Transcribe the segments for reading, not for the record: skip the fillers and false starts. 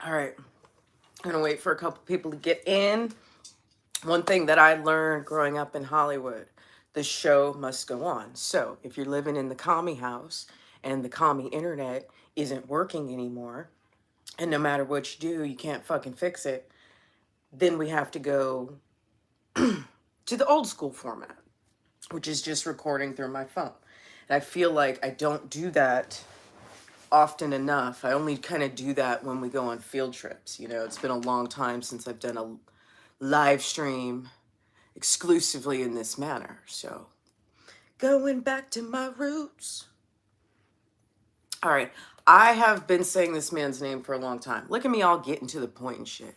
All right. I'm going to wait for a couple people to get in. One thing that I learned growing up in Hollywood, the show must go on. So if you're living in the commie house and the commie internet isn't working anymore, and no matter what you do, you can't fucking fix it, then we have to go to the old school format, which is just recording through my phone. And I feel like I don't do that often enough. I only kind of do that when we go on field trips. You know, it's been a long time since I've done a live stream exclusively in this manner. So going back to my roots. All right. I have been saying this man's name for a long time. Look at me all getting to the point and shit.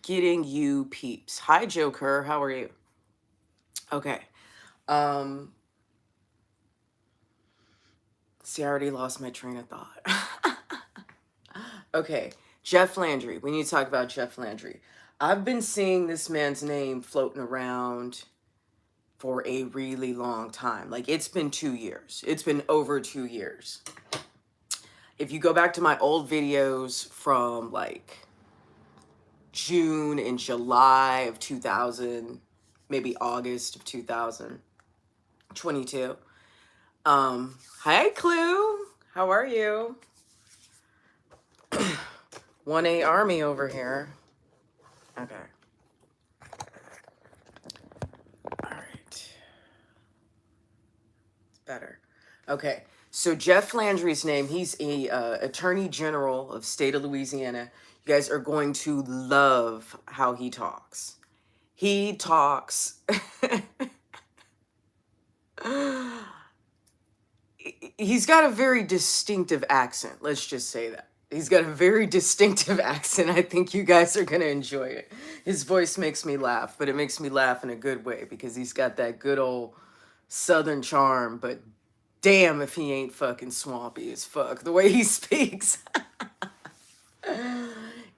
Getting you peeps. Hi, Joker. How are you? Okay. See, I already lost my train of thought. Okay. Jeff Landry. We need to talk about Jeff Landry. I've been seeing this man's name floating around for a really long time. Like, it's been 2 years. It's been over 2 years. If you go back to my old videos from like June and July of 2000, maybe August of 2022. Hi, Clue. How are you? 1A Army over here. Okay. All right. It's better. Okay. So Jeff Landry's name, he's a Attorney General of state of Louisiana. You guys are going to love how he talks. He talks. He's got a very distinctive accent. Let's just say that. He's got a very distinctive accent. I think you guys are going to enjoy it. His voice makes me laugh, but it makes me laugh in a good way because he's got that good old Southern charm, but damn if he ain't fucking swampy as fuck the way he speaks.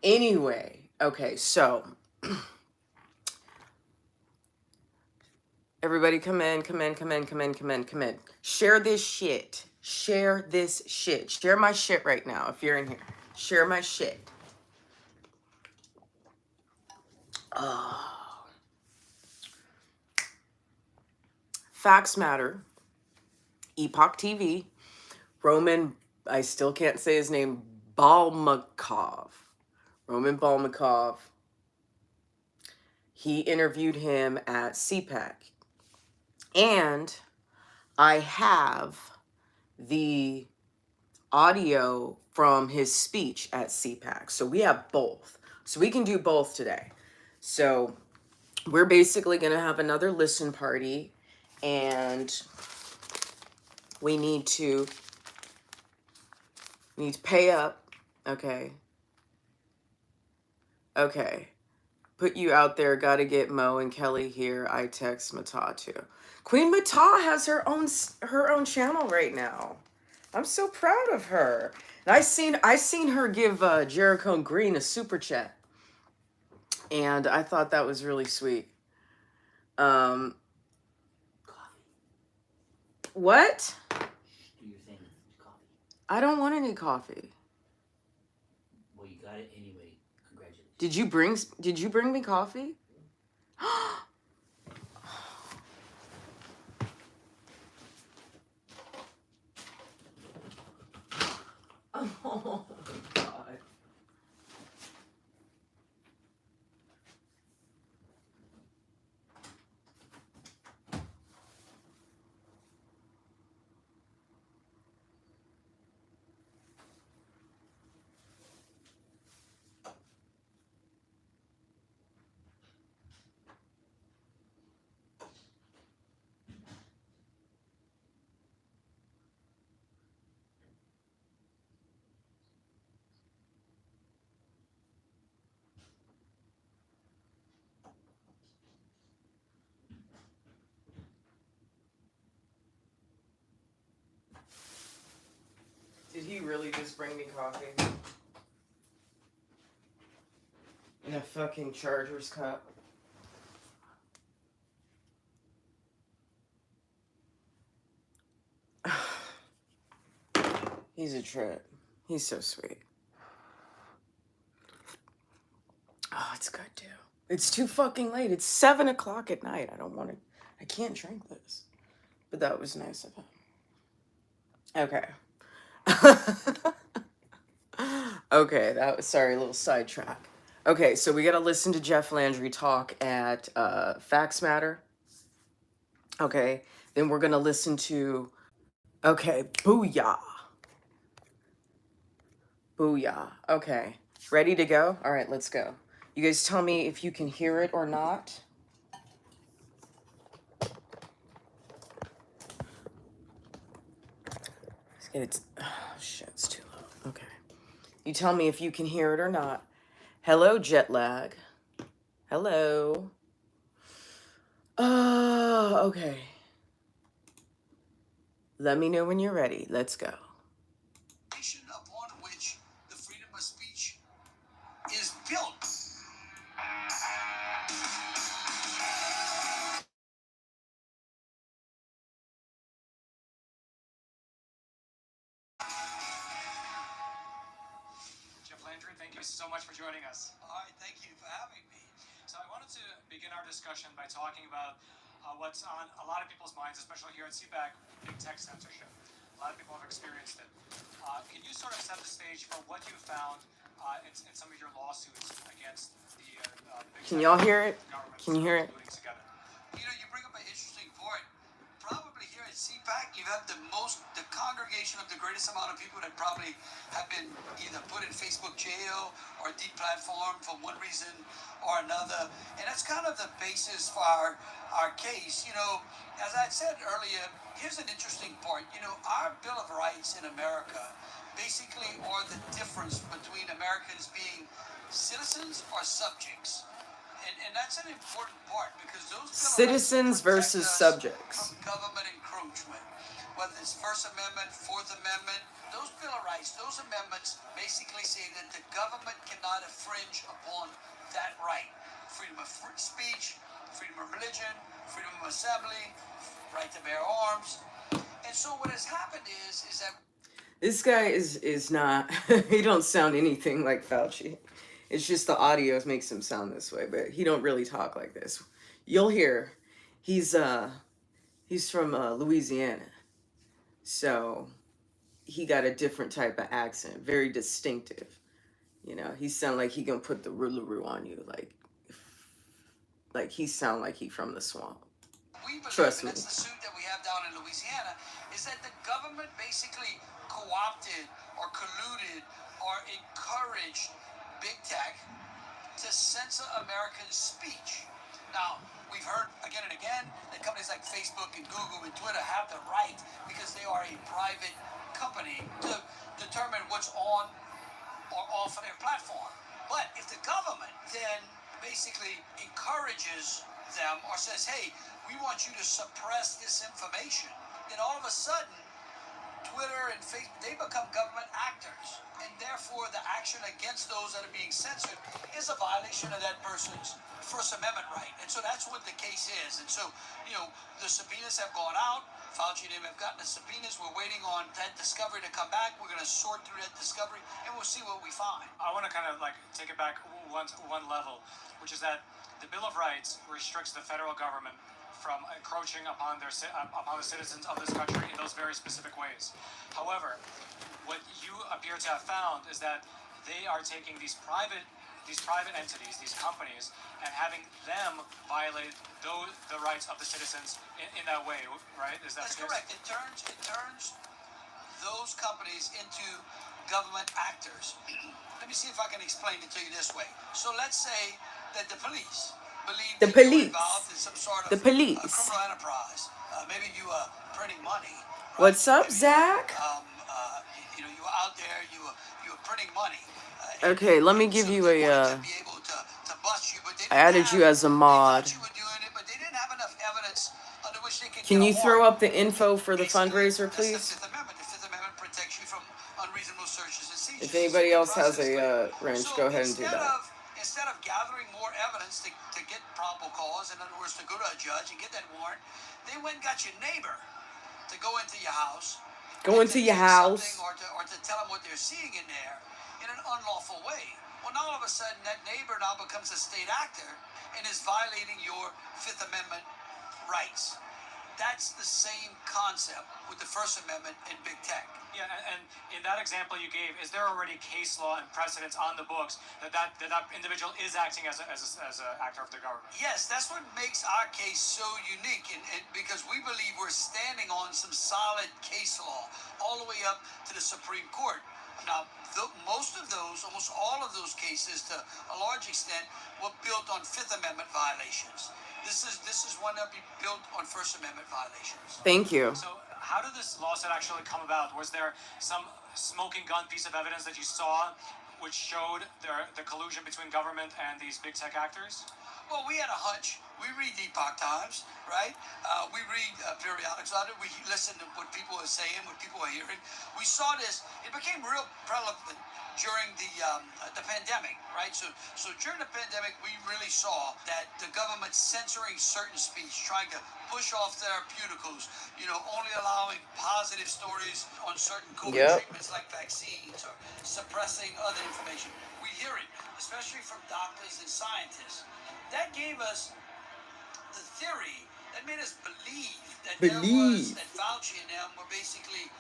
Anyway, okay, so everybody come in. Share this shit. Share this shit. Share my shit right now if you're in here. Share my shit. Oh. Facts Matter. Epoch TV. Roman, I still can't say his name, Balmakov. Roman Balmakov. He interviewed him at CPAC. And I have the audio from his speech at CPAC. So we have both. So we can do both today. So we're basically going to have another listen party. And we need to pay up. Okay. Okay. Put you out there. Got to get Mo and Kelly here. I text Mata too. Queen Mata has her own channel right now. I'm so proud of her. And I seen her give Jericho Green a super chat, and I thought that was really sweet. Coffee. What? You're saying coffee. I don't want any coffee. Well, you got it anyway. Congratulations. Did you bring me coffee? Oh, God. Did he really just bring me coffee? In a fucking Chargers cup? He's a trip. He's so sweet. That's good too. It's too fucking late. It's 7 o'clock at night. I can't drink this. But that was nice of him. Okay. Okay, sorry, a little sidetrack. Okay, so we got to listen to Jeff Landry talk at Facts Matter. Okay, then we're going to listen to, okay, Booyah. Booyah. Okay, ready to go? All right, let's go. You guys tell me if you can hear it or not. Oh, shit, it's too low. Okay. You tell me if you can hear it or not. Hello, jet lag. Hello. Okay. Let me know when you're ready. Let's go. Upon which the freedom of speech is built. Jeff Landry, thank you so much for joining us. All right, thank you for having me. So I wanted to begin our discussion by talking about what's on a lot of people's minds, especially here at CPAC, big tech censorship. A lot of people have experienced it. Can you sort of set the stage for what you found in some of your lawsuits against the big Can y'all hear it? governments Can you hear it? colluding together? You know, you bring up an interesting point. Probably here at CPAC, you have the congregation of the greatest amount of people that probably have been either put in Facebook jail or deplatformed for one reason or another. And that's kind of the basis for our case. You know, as I said earlier, here's an interesting point. You know, our Bill of Rights in America basically are the difference between Americans being citizens or subjects. And that's an important part because those Citizens versus subjects. from government encroachment, whether it's First Amendment, Fourth Amendment, those Bill of Rights, those amendments basically say that the government cannot infringe upon that right. Freedom of speech, freedom of religion, freedom of assembly, right to bear arms. And so what has happened is that This guy is not, he don't sound anything like Fauci. It's just the audio makes him sound this way, but he don't really talk like this. You'll hear, he's from Louisiana, so he got a different type of accent, very distinctive. You know, he sound like he gonna put the rullaroo on you, like he sound like he from the swamp. we believe, Trust and me. that's the suit that we have down in Louisiana, is that the government basically co-opted or colluded or encouraged big tech to censor American speech. Now, we've heard again and again that companies like Facebook and Google and Twitter have the right, because they are a private company, to determine what's on or off of their platform. But if the government then basically encourages them or says, hey, we want you to suppress this information, then all of a sudden Twitter and Facebook, they become government actors, and therefore the action against those that are being censored is a violation of that person's First Amendment right. And so that's what the case is. And so, you know, the subpoenas have gone out. Fauci and him have gotten the subpoenas. We're waiting on that discovery to come back. We're going to sort through that discovery, and we'll see what we find. I want to kind of like take it back one level, which is that the Bill of Rights restricts the federal government from encroaching upon the citizens of this country in those very specific ways. However, what you appear to have found is that they are taking these private entities, these companies, and having them violate the rights of the citizens in that way, right? That's correct. It turns those companies into government actors. Let me see if I can explain it to you this way. So let's say that the police believe that you're involved in some sort of criminal enterprise. Maybe you are printing money. Right? What's up, Zach? You know, you're out there, you're printing money. Okay, let me give you a. I added you as a mod. Can you throw up the info for the fundraiser, please? If anybody else has a wrench, go ahead and do that. Instead of gathering more evidence to get probable cause, in other words, to go to a judge and get that warrant, they went and got your neighbor to go into your house. Go into your house. Or to tell them what they're seeing in there in an unlawful way. Well, Well, now all of a sudden, that neighbor now becomes a state actor and is violating your Fifth Amendment rights. That's the same concept with the First Amendment and big tech. Yeah, and in that example you gave, is there already case law and precedents on the books that individual is acting as an actor of the government? Yes, that's what makes our case so unique, and because we believe we're standing on some solid case law all the way up to the Supreme Court. Now, most of those, almost all of those cases, to a large extent, were built on Fifth Amendment violations. This is one that be built on First Amendment violations. Thank you. So, how did this lawsuit actually come about? Was there some smoking gun piece of evidence that you saw which showed the collusion between government and these big tech actors? Well, we had a hunch. We read Epoch Times, right? We read periodics on it. We listen to what people are saying, what people are hearing. We saw this. It became real prevalent during the pandemic, right? So during the pandemic, we really saw that the government censoring certain speech, trying to push off therapeuticals, only allowing positive stories on certain COVID treatments like vaccines, or suppressing other information. We hear it, especially from doctors and scientists. That gave us the theory, that made us believe that that Fauci and them were basically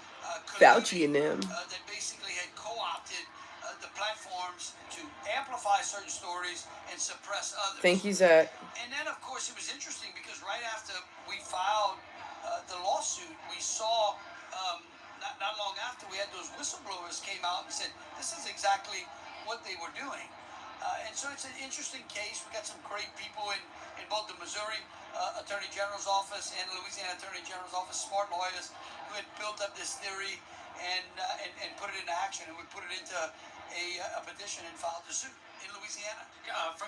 that basically had co-opted the platforms to amplify certain stories and suppress others. Thank you, Zach. And then, of course, it was interesting because right after we filed the lawsuit, we saw not long after, we had those whistleblowers came out and said this is exactly what they were doing. And so it's an interesting case. We got some great people in both the Missouri Attorney General's office and the Louisiana Attorney General's office, smart lawyers who had built up this theory and put it into action. And we put it into a petition and filed the suit in Louisiana.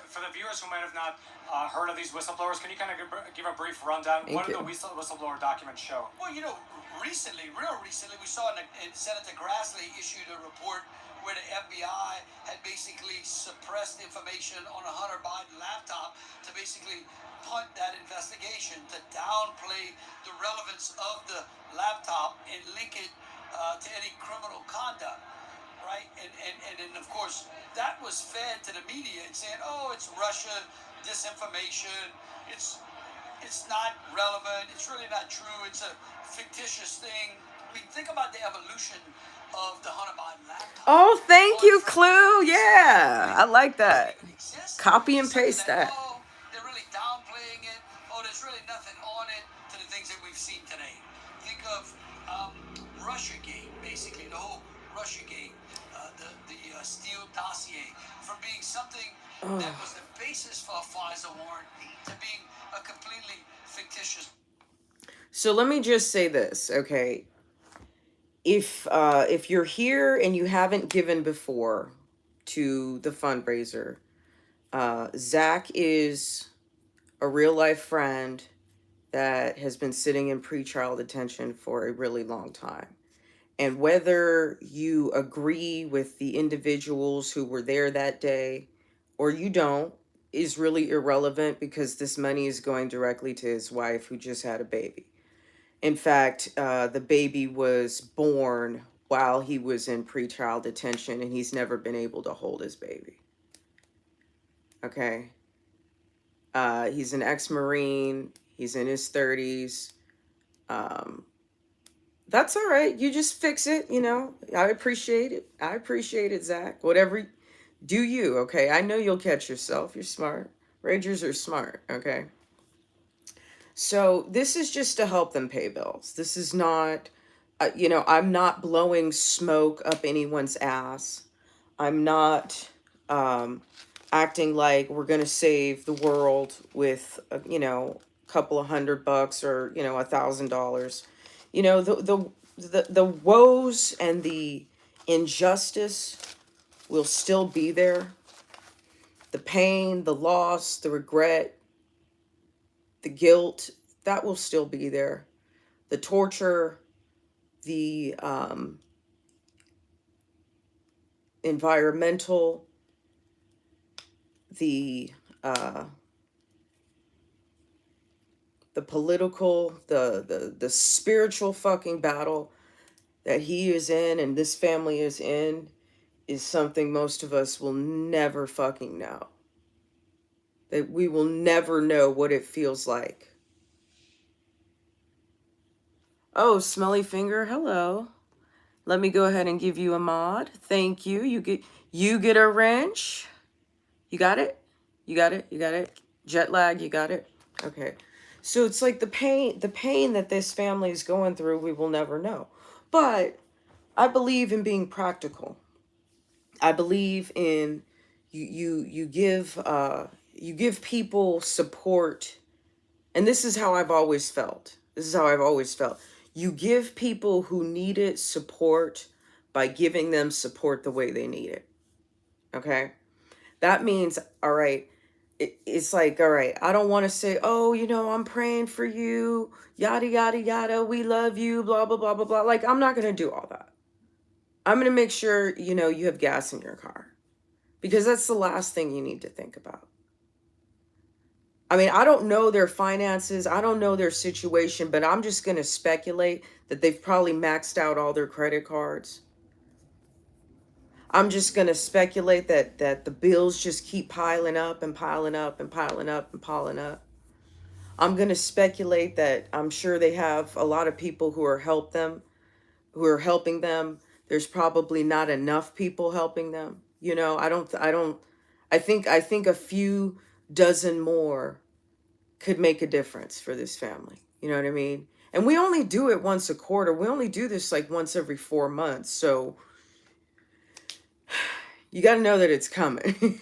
For the viewers who might have not heard of these whistleblowers, can you kind of give a brief rundown? What do the whistleblower documents show? Well, real recently, we saw Senator Grassley issued a report where the FBI had basically suppressed information on a Hunter Biden laptop to basically punt that investigation, to downplay the relevance of the laptop and link it to any criminal conduct, right? And then, of course, that was fed to the media and saying, oh, it's Russia, disinformation, it's not relevant, it's really not true, it's a fictitious thing. I mean, think about the evolution of the Hunter Biden laptop. Oh, thank you, Clue. Yeah, I like that. Copy and paste that. Oh, they're really downplaying it. Oh, there's really nothing on it, to the things that we've seen today. Think of Russiagate, basically, the whole Russiagate, the Steele dossier, from being something that was the basis for a FISA warrant to being a completely fictitious. So let me just say this, okay? If you're here and you haven't given before to the fundraiser, Zach is a real life friend that has been sitting in pretrial detention for a really long time. And whether you agree with the individuals who were there that day or you don't is really irrelevant, because this money is going directly to his wife who just had a baby. In fact, the baby was born while he was in pretrial detention, and he's never been able to hold his baby. Okay? He's an ex-Marine. He's in his 30s. That's all right. You just fix it, I appreciate it. I appreciate it, Zach. Whatever, do you, okay? I know you'll catch yourself. You're smart. Ragers are smart, okay? So this is just to help them pay bills. This is not, I'm not blowing smoke up anyone's ass. I'm not acting like we're going to save the world with, a couple of $100 or, $1,000. The woes and the injustice will still be there. The pain, the loss, the regret, the guilt, that will still be there. The torture, the environmental, the political, the spiritual fucking battle that he is in and this family is in is something most of us will never fucking know. That we will never know what it feels like. Oh, Smelly Finger, hello. Let me go ahead and give you a mod. Thank you. You get a wrench. You got it? You got it? You got it? Jet lag, you got it? Okay. So it's like the pain that this family is going through, we will never know. But I believe in being practical. I believe in you give people support, and this is how I've always felt. This is how I've always felt. You give people who need it support by giving them support the way they need it. Okay? That means, all right, it's like, all right, I don't want to say, oh, I'm praying for you, yada, yada, yada, we love you, blah, blah, blah, blah, blah. Like, I'm not going to do all that. I'm going to make sure, you have gas in your car. Because that's the last thing you need to think about. I mean, I don't know their finances. I don't know their situation, but I'm just going to speculate that they've probably maxed out all their credit cards. I'm just going to speculate that the bills just keep piling up and piling up and piling up and piling up. I'm going to speculate that I'm sure they have a lot of people who are helping them. There's probably not enough people helping them. I think a few dozen more could make a difference for this family. You know what I mean? And we only do it once a quarter. We only do this like once every 4 months. So you got to know that it's coming.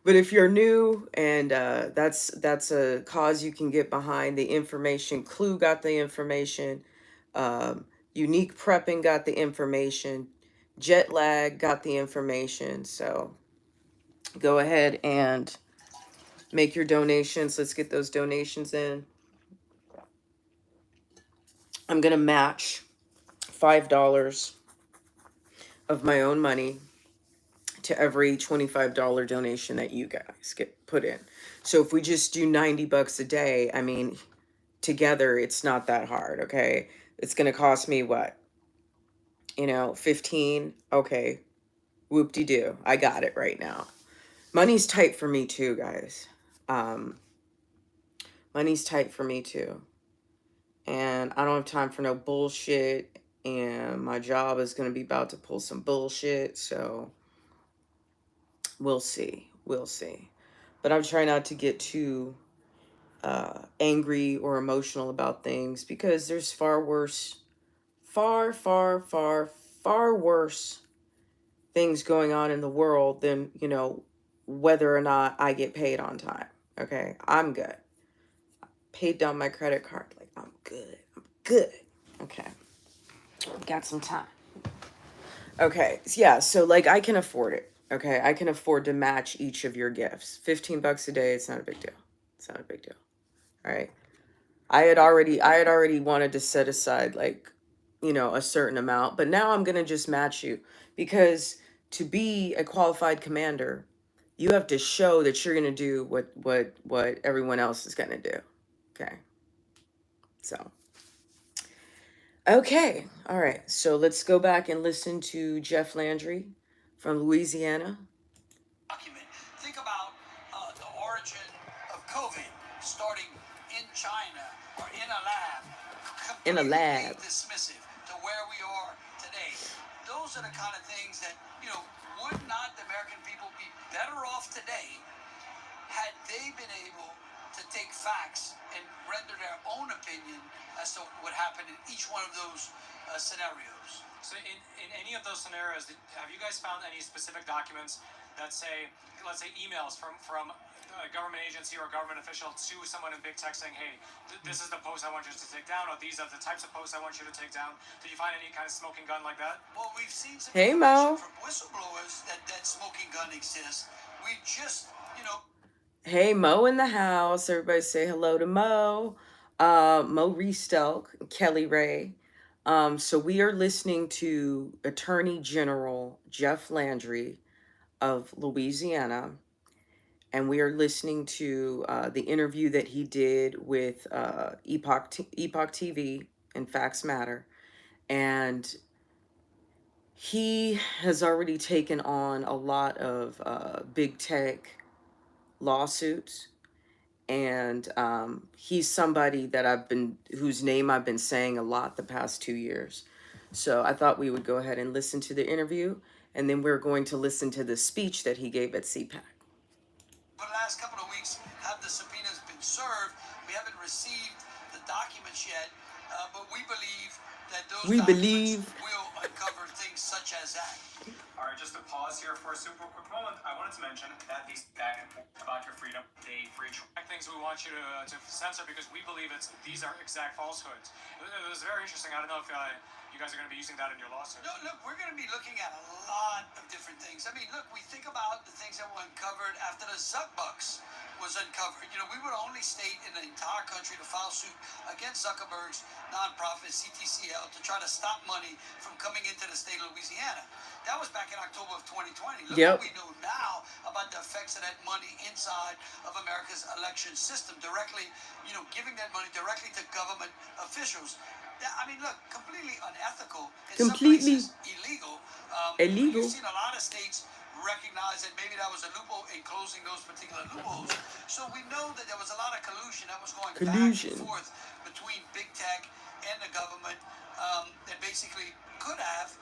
But if you're new and that's a cause you can get behind, the information, Clue got the information, Unique Prepping got the information, Jet Lag got the information. So go ahead and make your donations. Let's get those donations in. I'm going to match $5 of my own money to every $25 donation that you guys get put in. So if we just do $90 a day, I mean, together it's not that hard, okay? It's going to cost me what? 15. Okay. Whoop-de-doo. I got it right now. Money's tight for me too, guys. Money's tight for me too. And I don't have time for no bullshit. And my job is going to be about to pull some bullshit. So we'll see. We'll see. But I'm trying not to get too angry or emotional about things, because there's far worse, far worse things going on in the world than, whether or not I get paid on time. Okay? I'm good. Paid down my credit card. Like, I'm good. I'm good. Okay. Got some time. Okay. Yeah. So like, I can afford it. Okay. I can afford to match each of your gifts. $15 a day. It's not a big deal. It's not a big deal. All right. I had already wanted to set aside like, a certain amount, but now I'm going to just match you, because to be a qualified commander, you have to show that you're going to do what everyone else is going to do. Okay. So, okay. All right. So let's go back and listen to Jeff Landry from Louisiana. Document. Think about the origin of COVID starting in China or in a lab. In a lab. Completely dismissive to where we are today. Those are the kind of things that, would not the American people be better off today had they been able to take facts and render their own opinion as to what happened in each one of those scenarios? So in any of those scenarios, have you guys found any specific documents that say, let's say emails from a government agency or a government official to someone in big tech saying, hey, this is the post I want you to take down, or these are the types of posts I want you to take down? Did you find any kind of smoking gun like that? Well, we've seen some Hey, information Mo. from whistleblowers that smoking gun exists. We just, Hey, Mo in the house. Everybody say hello to Mo. Mo Restelk, Kelly Ray. So we are listening to Attorney General Jeff Landry of Louisiana, and we are listening to the interview that he did with Epoch TV and Facts Matter. And he has already taken on a lot of big tech lawsuits, and he's somebody that whose name I've been saying a lot the past 2 years. So I thought we would go ahead and listen to the interview, and then we're going to listen to the speech that he gave at CPAC. For the last couple of weeks, have the subpoenas been served? We haven't received the documents yet, but we believe that those documents will uncover things such as that. All right, just to pause here for a super quick moment, I wanted to mention that these back and forth about your freedom, they free things we want you to censor because we believe these are exact falsehoods. It was very interesting. I don't know if you guys are going to be using that in your lawsuit. No, look, we're going to be looking at a lot of different things. I mean, look, we think about the things that were uncovered after the Zuckbucks was uncovered. You know, we were the only state in the entire country to file suit against Zuckerberg's nonprofit CTCL to try to stop money from coming into the state of Louisiana. That was back in October of 2020. Look what we know now about the effects of that money inside of America's election system, directly, you know, giving that money directly to government officials. I mean, look, completely unethical. In some places, illegal. You've seen a lot of states recognize that maybe that was a loophole in closing those particular loopholes. So we know that there was a lot of collusion that was going back and forth between big tech and the government that basically could have,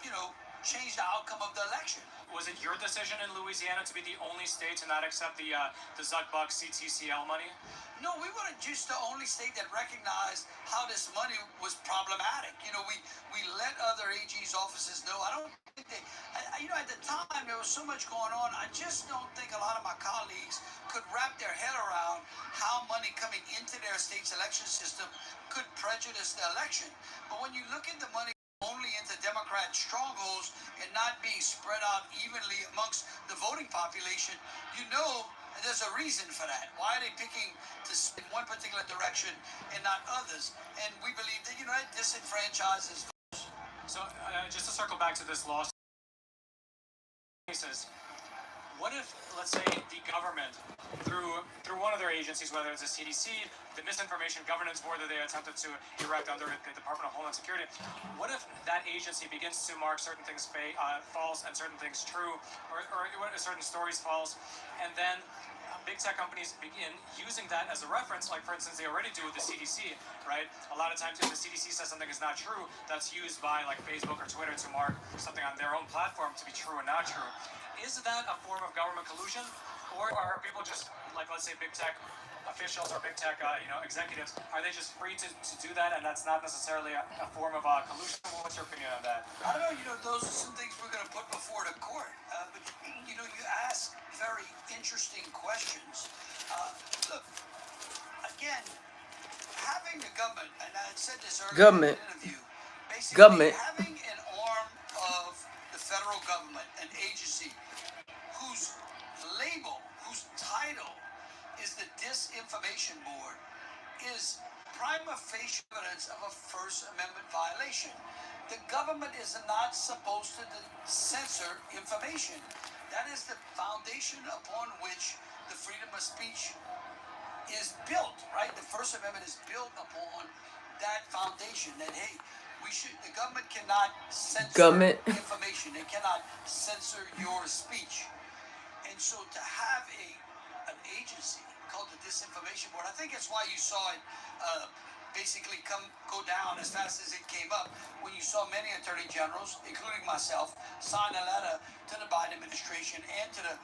you know, changed the outcome of the election. Was it your decision in Louisiana to be the only state to not accept the Zuckbuck CTCL money? No, we were just the only state that recognized how this money was problematic. You know, we let other AG's offices know. I don't think you know, at the time there was so much going on. I just don't think a lot of my colleagues could wrap their head around how money coming into their state's election system could prejudice the election. But when you look at the money only into Democrat strongholds and not being spread out evenly amongst the voting population, you know there's a reason for that. Why are they picking to in one particular direction and not others? And we believe that, you know, that disenfranchises voters. So just to circle back to this lawsuit, what if, let's say, the government, through one of their agencies, whether it's the CDC, the Misinformation Governance Board that they attempted to erect under the Department of Homeland Security, what if that agency begins to mark certain things false and certain things true, or certain stories false, and then big tech companies begin using that as a reference, like for instance they already do with the CDC, right? A lot of times if the CDC says something is not true, that's used by like Facebook or Twitter to mark something on their own platform to be true and not true. Is that a form of government collusion, or are people just, like let's say big tech officials or big tech executives, are they just free to do that and that's not necessarily a form of collusion? What's your opinion on that? I don't know, you know, those are some things we're going to put before the court, but you know, you ask very interesting questions. Look, again, having the government, and I said this earlier in the interview, basically having an arm of the federal government, an agency whose label, whose title is the Disinformation Board, is prima facie evidence of a First Amendment violation. The government is not supposed to censor information. That is the foundation upon which the freedom of speech is built, right? The First Amendment is built upon that foundation that, hey, the government cannot censor information. They cannot censor your speech. And so to have an agency called the Disinformation Board, I think that's why you saw it basically go down as fast as it came up when you saw many attorney generals, including myself, sign a letter to the Biden administration and to the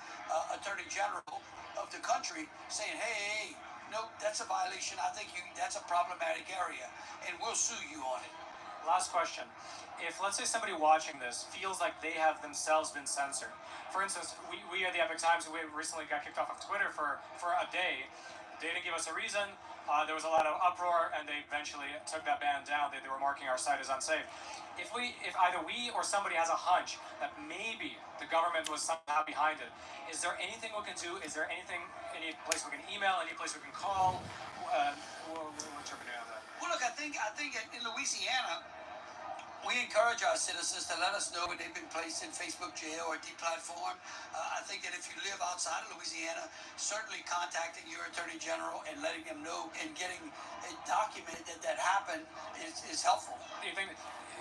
attorney general of the country saying, hey, no, that's a violation. I think that's a problematic area, and we'll sue you on it. Last question. If, let's say, somebody watching this feels like they have themselves been censored. For instance, we at the Epic Times, we recently got kicked off of Twitter for a day. They didn't give us a reason. There was a lot of uproar, and they eventually took that ban down. They were marking our site as unsafe. If either we or somebody has a hunch that maybe the government was somehow behind it, is there anything we can do? Is there any place we can email, any place we can call? What's your opinion on that? Well, look, I think in Louisiana, We encourage our citizens to let us know when they've been placed in Facebook jail or deplatformed. I think that if you live outside of Louisiana, certainly contacting your attorney general and letting them know and getting it documented that happened is helpful. Do you think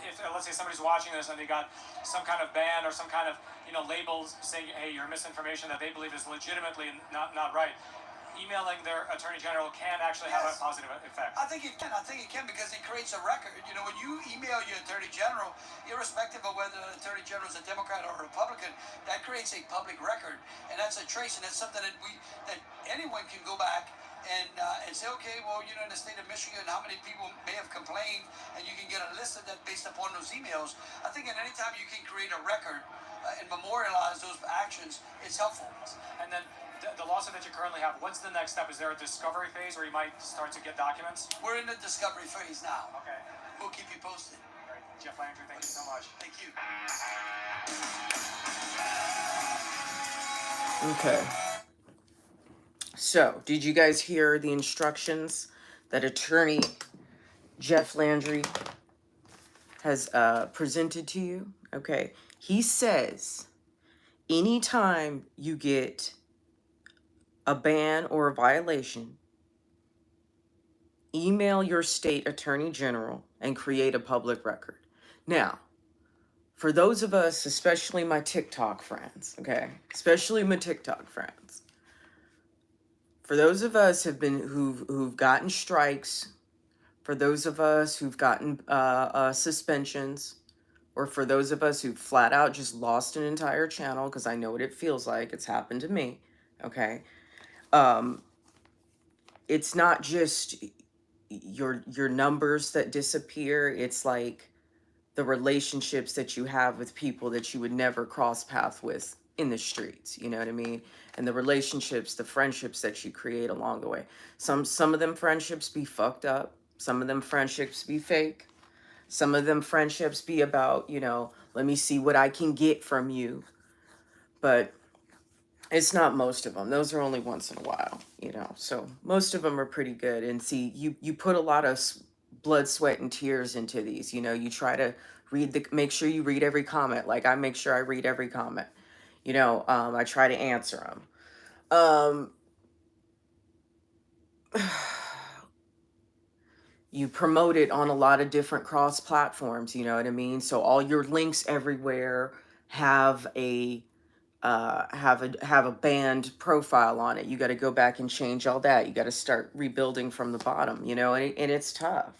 if let's say somebody's watching this and they got some kind of ban or some kind of labels saying, hey, your misinformation that they believe is legitimately not right, emailing their attorney general can actually have a positive effect? I think it can. I think it can because it creates a record. When you email your attorney general, irrespective of whether the attorney general is a Democrat or a Republican, that creates a public record, and that's a trace, and that's something that anyone can go back and say, okay, well, in the state of Michigan, how many people may have complained, and you can get a list of that based upon those emails. I think at any time you can create a record and memorialize those actions, it's helpful. And then the lawsuit that you currently have, what's the next step? Is there a discovery phase where you might start to get documents? We're in the discovery phase now. Okay. We'll keep you posted. Great. Jeff Landry, thank you so much. Thank you. Okay. So, did you guys hear the instructions that attorney Jeff Landry has presented to you? Okay. He says, anytime you get a ban or a violation, email your state attorney general and create a public record. Now, for those of us, especially my TikTok friends, okay, especially my TikTok friends, for those of us who've gotten strikes, for those of us who've gotten suspensions, or for those of us who flat out just lost an entire channel, because I know what it feels like, it's happened to me, okay. It's not just your numbers that disappear. It's like the relationships that you have with people that you would never cross paths with in the streets. You know what I mean? And the relationships, the friendships that you create along the way. Some of them friendships be fucked up. Some of them friendships be fake. Some of them friendships be about, let me see what I can get from you. But it's not most of them. Those are only once in a while, So most of them are pretty good. And see, you put a lot of blood, sweat, and tears into these. You try to make sure you read every comment. Like I make sure I read every comment. I try to answer them. You promote it on a lot of different cross platforms. You know what I mean? So all your links everywhere have a banned profile on it. You got to go back and change all that. You got to start rebuilding from the bottom, and it's tough.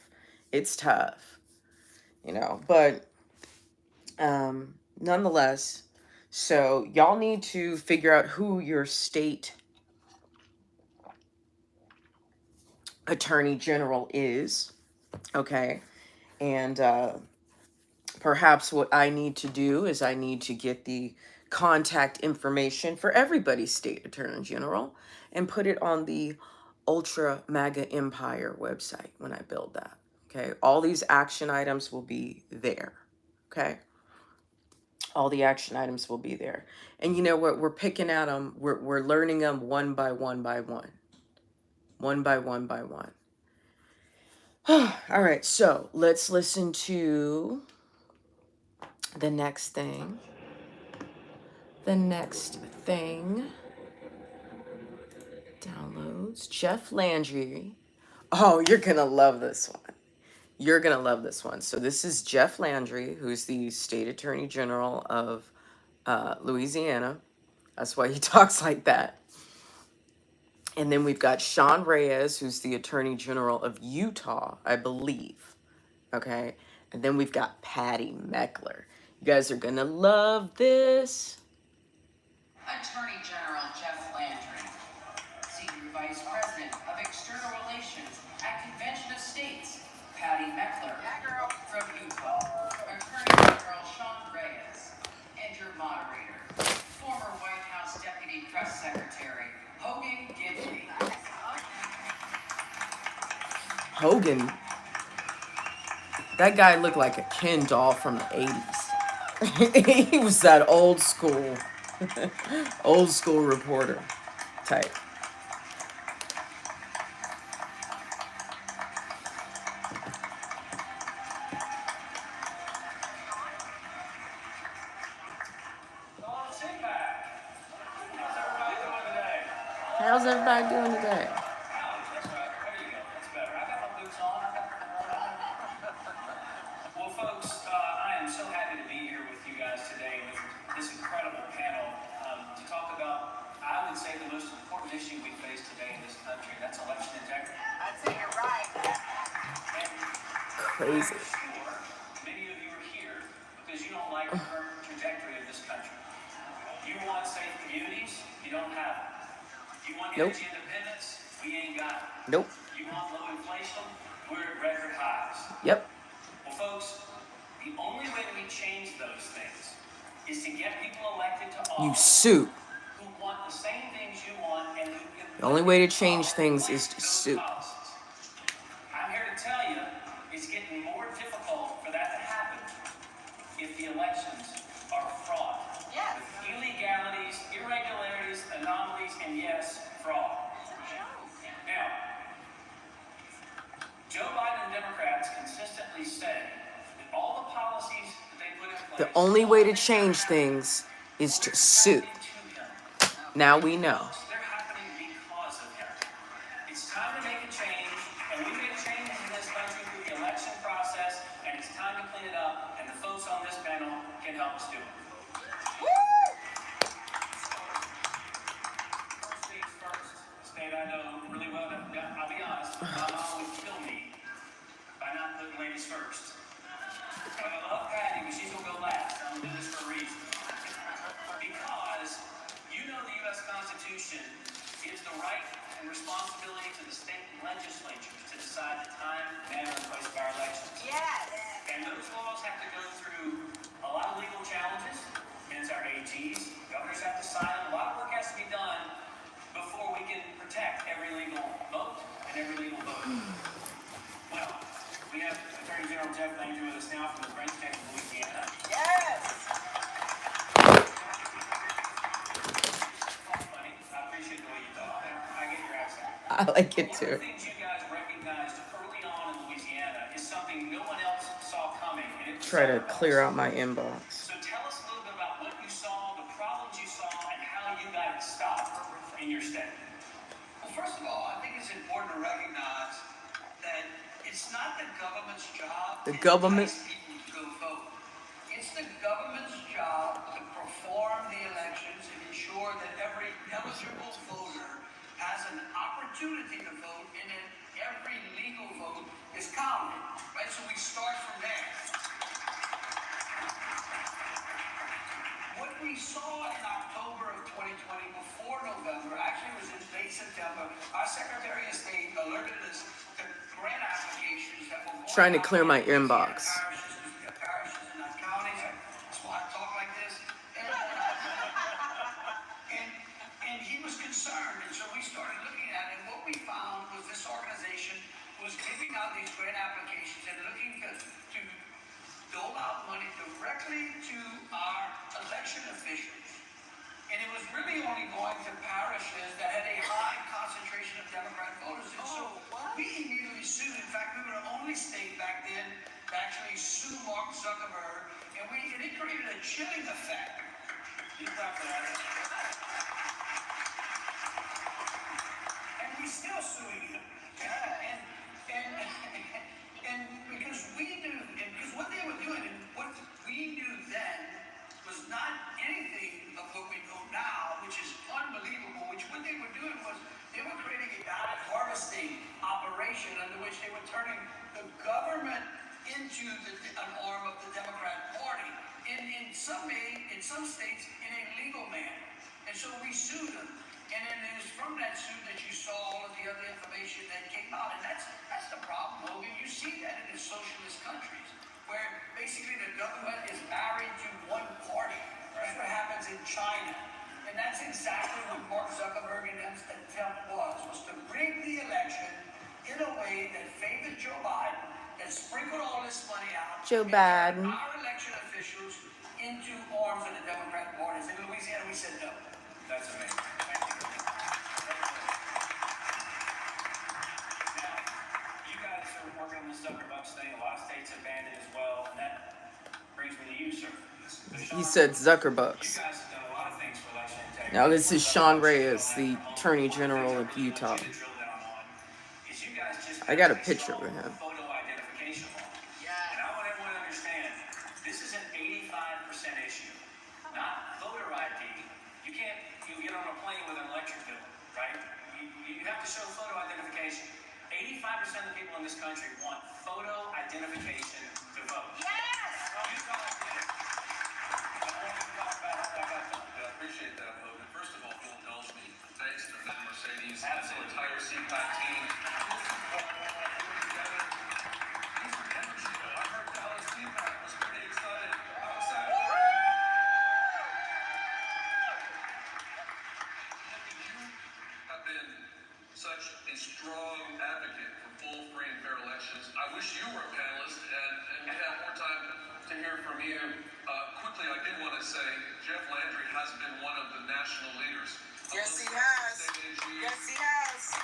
It's tough, but nonetheless, so y'all need to figure out who your state attorney general is, okay? And perhaps what I need to do is I need to get the contact information for everybody's state attorney general and put it on the Ultra Maga Empire website when I build that. Okay, all these action items will be there. Okay, all the action items will be there. And you know what? We're picking at them. We're learning them one by one by one. One by one by one. All right, so let's listen to the next thing. The next thing. Downloads. Jeff Landry. Oh, you're going to love this one. You're going to love this one. So this is Jeff Landry, who's the State Attorney General of Louisiana. That's why he talks like that. And then we've got Sean Reyes, who's the Attorney General of Utah, I believe. Okay. And then we've got Patty Meckler. You guys are going to love this. Attorney General Jeff Landry, Senior Vice President of External Relations at Convention of States, Patty Meckler, from Utah, Attorney General Sean Reyes, and your moderator, former White House Deputy Press Secretary, Hogan Gidley. Hogan, that guy looked like a Ken doll from the 80s. He was that old school reporter type. How's everybody doing today? That's right. There you go. That's better. I got my boots on. Well, folks, I am so happy to be here with you guys today with this incredible panel to talk about, I would say, the most important issue we face today in this country. That's election integrity. I'd say you're right. And Crazy. I'm sure many of you are here because you don't like the current trajectory of this country. You want safe communities, you don't have it. You want Nope. energy independence, we ain't got it. Nope. You want low inflation, we're at record highs. Yep. Well, folks, the only way we change those things is to get people elected to You office sue. who want the same things you want and who can The only way to change things is to sue. policies. I'm here to tell you, it's getting more difficult for that to happen if the elections are fraud. Yes. With illegalities, irregularities, anomalies, and yes, fraud. Now, Joe Biden and Democrats consistently say that all the policies that they put in place. The only way to change things is to sue. Now we know. They're happening because of him. It's time to make a change, and we make changes in this country through the election process, and it's time to clean it up, and the folks on this panel can help us do it. First things first, state I know really well. I'll be honest, my mom would kill me by not putting ladies first. But I love Patty, but she's gonna go last. I'm gonna do this for a reason. Because you know the U.S. Constitution gives the right and responsibility to the state legislatures to decide the time, manner, and place of our elections. Yes. And those laws have to go through a lot of legal challenges, hence our AGs. Governors have to sign them. A lot of work has to be done before we can protect every legal vote and every legal vote. Well, we have Attorney General Jeff Landry with us now from the French State of Louisiana. Yes. Funny. I appreciate the way you talk. I get your accent. I like it One of too. the things you guys recognized early on in Louisiana is something no one else saw coming. And it was Try to Zucker clear bugs. out my inbox. So tell us a little bit about what you saw, the problems you saw, and how you got it stopped in your state. Well, first of all, I think it's important to recognize that it's not the government's job The to government- entice people to go vote. It's the government's job to perform the elections and ensure that every eligible voter has an opportunity to vote and that every legal vote is counted. Right? So we start from there. What we saw in October of 2020, before November, actually it was in late September, our Secretary of State alerted us to grant applications that were going Trying to out clear my in inbox. parishes and not counties. That's why I talk like this. And he was concerned, and so we started looking at it. And what we found was this organization was giving out these grant applications and looking to dole out money directly to our election officials. And it was really only going to parishes that had a high concentration of Democrat voters. And so we immediately sued. In fact, we were the only state back then to actually sue Mark Zuckerberg. And it created a chilling effect. You clap for that. And we're still suing him. And because we knew, and because what they were doing, and what we knew then was not anything of what we know now, which is unbelievable, which what they were doing was they were creating a ballot harvesting operation under which they were turning the government into an arm of the Democrat Party. In some states, in a legal manner. And so we sued them. And then it was from that suit that you saw all of the other information that came out. And that's the problem, Logan. You see that in the socialist countries, where basically the government is married to one party. That's what happens in China. And that's exactly what Mark Zuckerberg and his attempt was to rig the election in a way that favored Joe Biden, that sprinkled all this money out. Joe and Biden. turned our election officials into arms of the Democrat parties. In Louisiana, we said no. That's amazing. Thank you. Now, you guys are working on this Zuckerbucks thing. A lot of states have banned it as well. And that brings me to you, sir. He said You Zuckerbucks. guys have done a lot of things for election integrity. Now this is Sean Reyes, the Attorney General of Utah. I got a picture with him. Photo identification law. And I want everyone to understand, this is an 85% issue, not voter ID. You can't, you get on a plane with an electric bill, right? You have to show photo identification. 85% of the people in this country want photo identification to vote. Yes! Utah did it. I want to talk about how that got done. I appreciate that, Logan. First of all, if you'll indulge me, thanks to Ben Mercedes and the Absolutely. entire CPAC team. I heard Dallas CPAC was pretty excited. How excited were you? You have been such a strong advocate for full, free, and fair elections. I wish you were a panelist and we had more time to hear from you. Quickly, I did want to say Jeff Landry has been one of the national leaders. Yes, he has. Yes, he has.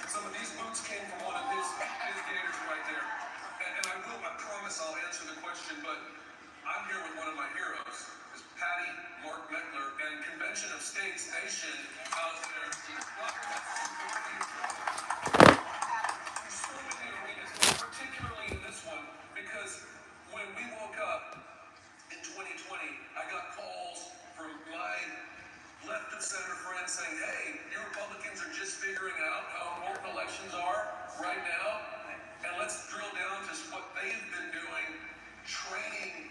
Some of these boots came from one of his gators right there. And I promise I'll answer the question, but I'm here with one of my heroes, is Patty Mark Meckler and Convention of States Nation out there. There's so many arenas, particularly in this one, because when we woke up in 2020, I got calls from my left and center friends saying, hey, you Republicans are just figuring out how important elections are right now, and let's drill down to what they've been doing, training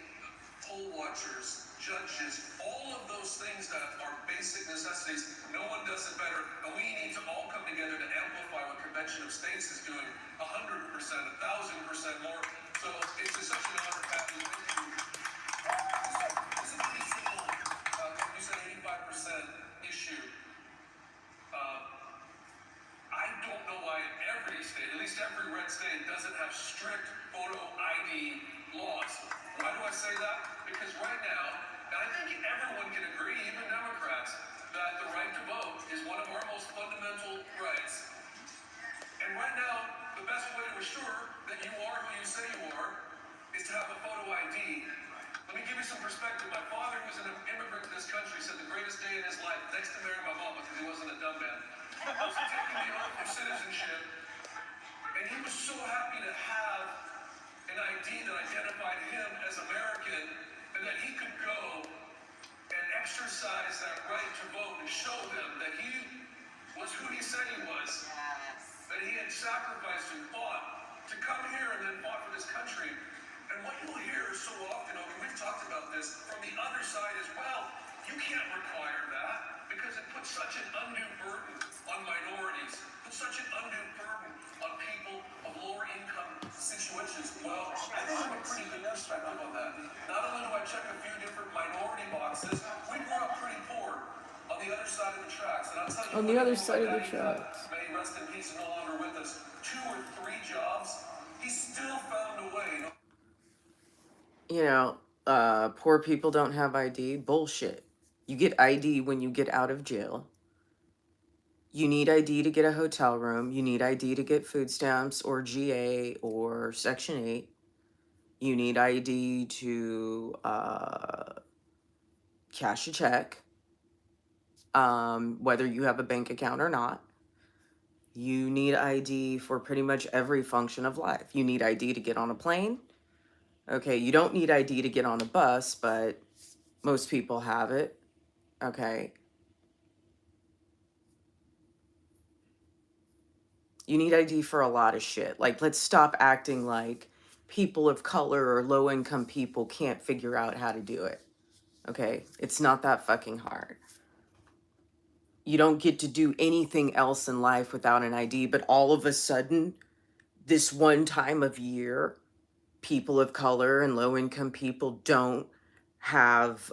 poll watchers, judges, all of those things that are basic necessities. No one does it better, and we need to all come together to amplify what Convention of States is doing 100%, 1,000% more. So it's just such an honor, Pat. Thank you. This is pretty simple. You said 85% issue. I don't know why every state, at least every red state, doesn't have strict photo ID laws. Why do I say that? Because right now, and I think everyone can agree, even Democrats, that the right to vote is one of our most fundamental rights. And right now, the best way to assure that you are who you say you are is to have a photo ID. Let me give you some perspective. My father, who was an immigrant to this country, said the greatest day in his life, next to marrying my mom because he wasn't a dumb man, was taking the oath of citizenship. And he was so happy to have an ID that identified him as American and that he could go and exercise that right to vote and show them that he was who he said he was. That he had sacrificed and fought to come here and then fought for this country. And what you'll hear so often, we've talked about this, from the other side as well, you can't require that because it puts such an undue burden on minorities, puts such an undue burden on people of lower income situations. Well, I think I have a pretty good perspective on that. Not only do I check a few different minority boxes, we grew up pretty poor on the other side of the tracks. And I'll tell you, On the other side of the tracks. may he rest in peace, no longer with us. 2 or 3 jobs, he still found a way. You know, poor people don't have ID. Bullshit. You get ID when you get out of jail. You need ID to get a hotel room. You need ID to get food stamps or GA or Section 8. You need ID to cash a check, whether you have a bank account or not. You need ID for pretty much every function of life. You need ID to get on a plane. Okay, you don't need ID to get on a bus, but most people have it. Okay. You need ID for a lot of shit. Like, let's stop acting like people of color or low-income people can't figure out how to do it. Okay? It's not that fucking hard. You don't get to do anything else in life without an ID, but all of a sudden, this one time of year, people of color and low-income people don't have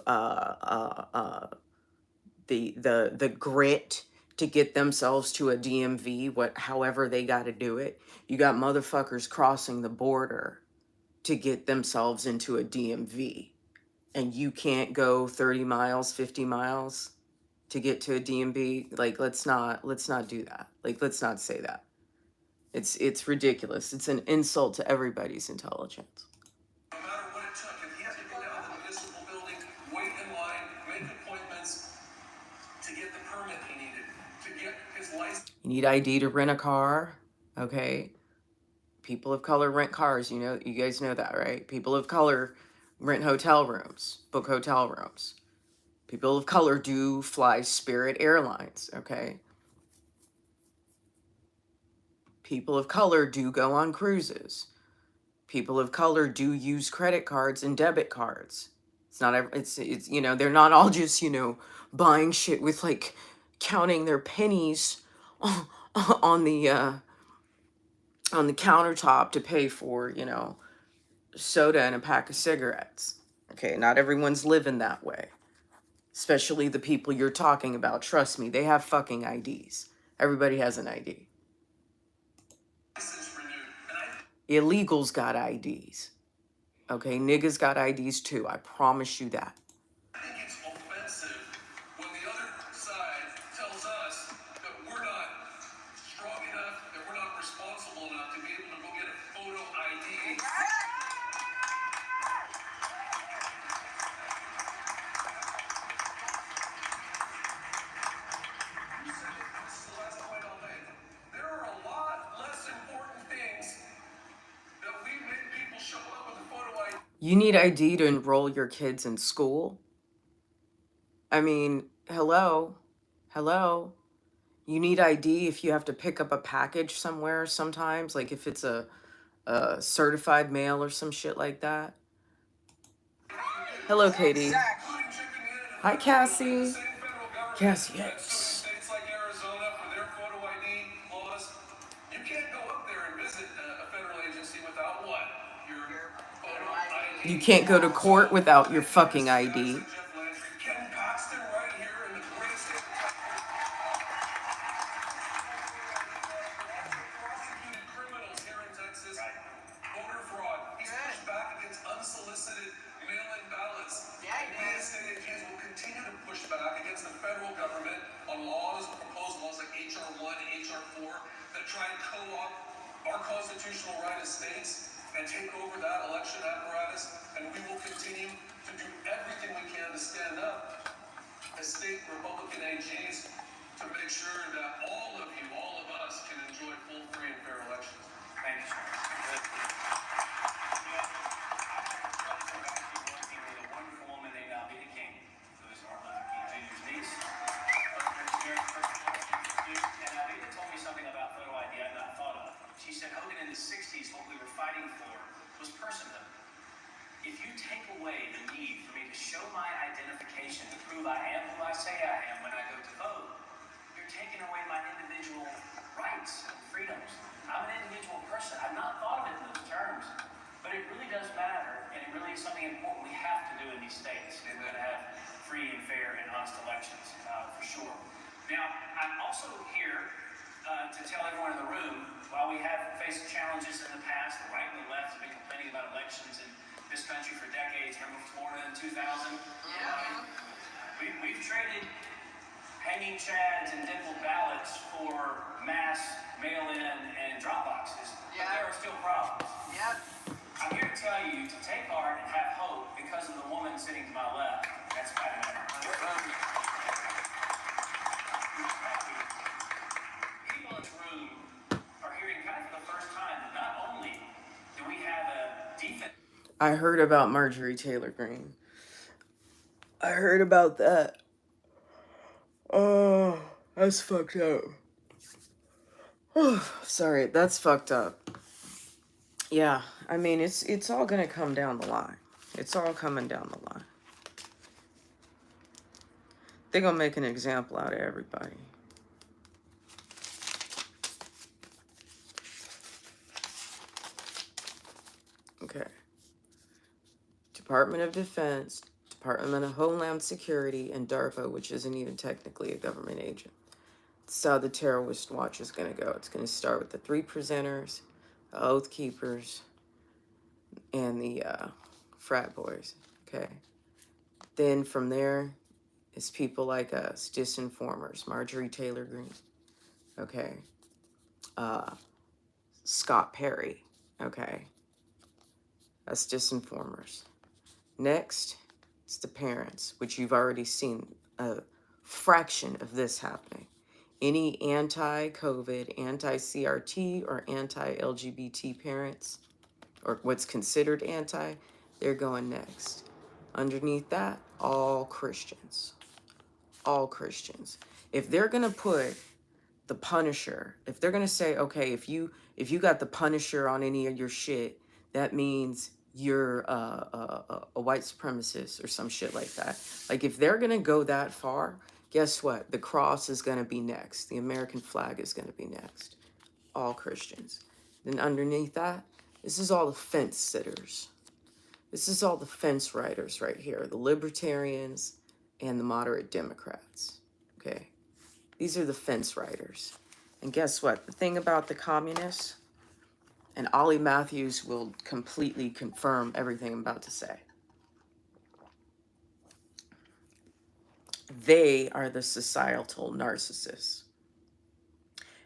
the grit to get themselves to a DMV, however they got to do it. You got motherfuckers crossing the border to get themselves into a DMV. and you can't go 30 miles, 50 miles to get to a DMV. Like, let's not do that. Like, let's not say that. It's ridiculous. It's an insult to everybody's intelligence. No matter what it took, if he had to go down to the municipal building, wait in line, make appointments to get the permit he needed, to get his license. You need ID to rent a car, okay? People of color rent cars, you know, you guys know that, right? People of color rent hotel rooms, book hotel rooms. People of color do fly Spirit Airlines, okay? People of color do go on cruises. People of color do use credit cards and debit cards. It's not it's you know, they're not all just, you know, buying shit with like counting their pennies on the countertop to pay for, you know, soda and a pack of cigarettes. Okay, not everyone's living that way. Especially the people you're talking about. Trust me, they have fucking IDs. Everybody has an ID. Illegals got IDs. Okay, niggas got IDs too. I promise you that. I think it's offensive when the other side tells us that we're not strong enough, that we're not responsible enough to be able to go get a photo ID. This is the last point I'll make. There are a lot less important things that we make people show up with a photo ID. You need ID to enroll your kids in school? I mean, hello? Hello? You need ID if you have to pick up a package somewhere sometimes, like if it's a certified mail or some shit like that. Hello, Katie. Hi, Cassie. Cassie, yes. States like Arizona for their photo ID laws, you can't go up there and visit a federal agency without what? Your photo ID. You can't go to court without your fucking ID. Jeff Landry, Ken Paxton right here in the great state of Texas. Prosecuted criminals here in Texas. Voter fraud. He's pushed back against unsolicited mail-in ballots. We as state AGs will continue to push back against the federal government on laws, proposed laws like H.R. 1 and H.R. 4 that try and co-opt our constitutional right as states and take over that election apparatus. And we will continue to do everything we can to stand up as state Republican AGs to make sure that all of you, all of us, can enjoy full, free, and fair elections. Thank you, sir. A wonderful woman named Alveda King, who is Martin Luther King Jr.'s niece. And Alveda told me something about photo ID I'd not thought of. She said, Hogan, in the 60s, what we were fighting for was personhood. If you take away the need for me to show my identification to prove I am who I say I am when I go to vote, you're taking away my individual rights and freedoms. I'm an individual person. I've not thought of it in those terms, but it really does matter, and it really is something important we have to do in these states. We're going to have free and fair and honest elections, for sure. Now, I'm also here to tell everyone in the room, while we have faced challenges in the past, the right and the left have been complaining about elections in this country for decades. Remember Florida in 2000? Yeah. We've traded hanging chads and dimpled ballots for mass mail-in and drop boxes, but there are still problems. Yep. I'm here to tell you to take heart and have hope because of the woman sitting to my left. That's Patty. People in this room are hearing kind of for the first time that not only do we have a defense. I heard about Marjorie Taylor Greene. I heard about that. Oh, that's fucked up. Oh, sorry, that's fucked up. Yeah, I mean, it's all gonna come down the line. It's all coming down the line. They're gonna make an example out of everybody. Okay. Department of Defense, Department of Homeland Security, and DARPA, which isn't even technically a government agent. That's how the terrorist watch is going to go. It's going to start with the 3 presenters, the Oath Keepers, and the frat boys. Okay. Then from there, it's people like us, disinformers, Marjorie Taylor Greene, okay, Scott Perry, okay, that's disinformers. Next, it's the parents, which you've already seen a fraction of this happening. Any anti-COVID, anti-CRT, or anti-LGBT parents, or what's considered anti, they're going next. Underneath that, all Christians. All Christians. If they're gonna put the Punisher, if they're gonna say, okay, if you got the Punisher on any of your shit, that means you're a white supremacist or some shit like that. Like, if they're gonna go that far, guess what? The cross is gonna be next. The American flag is gonna be next. All Christians. Then underneath that, this is all the fence sitters. This is all the fence riders right here, the libertarians and the moderate Democrats. Okay, these are the fence riders. And guess what? The thing about the communists, and Ollie Matthews will completely confirm everything I'm about to say. They are the societal narcissists.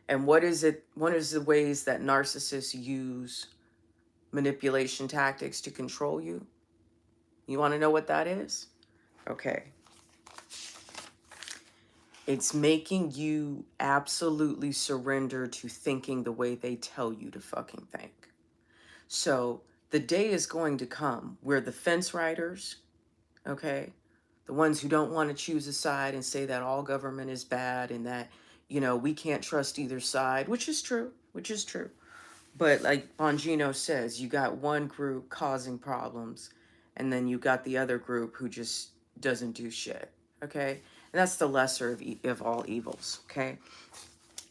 And what is it? One is the ways that narcissists use manipulation tactics to control you. You want to know what that is? Okay. It's making you absolutely surrender to thinking the way they tell you to fucking think. So the day is going to come where the fence riders, okay, the ones who don't want to choose a side and say that all government is bad and that, you know, we can't trust either side, which is true. But like Bongino says, you got one group causing problems and then you got the other group who just doesn't do shit, okay? And that's the lesser of all evils, okay?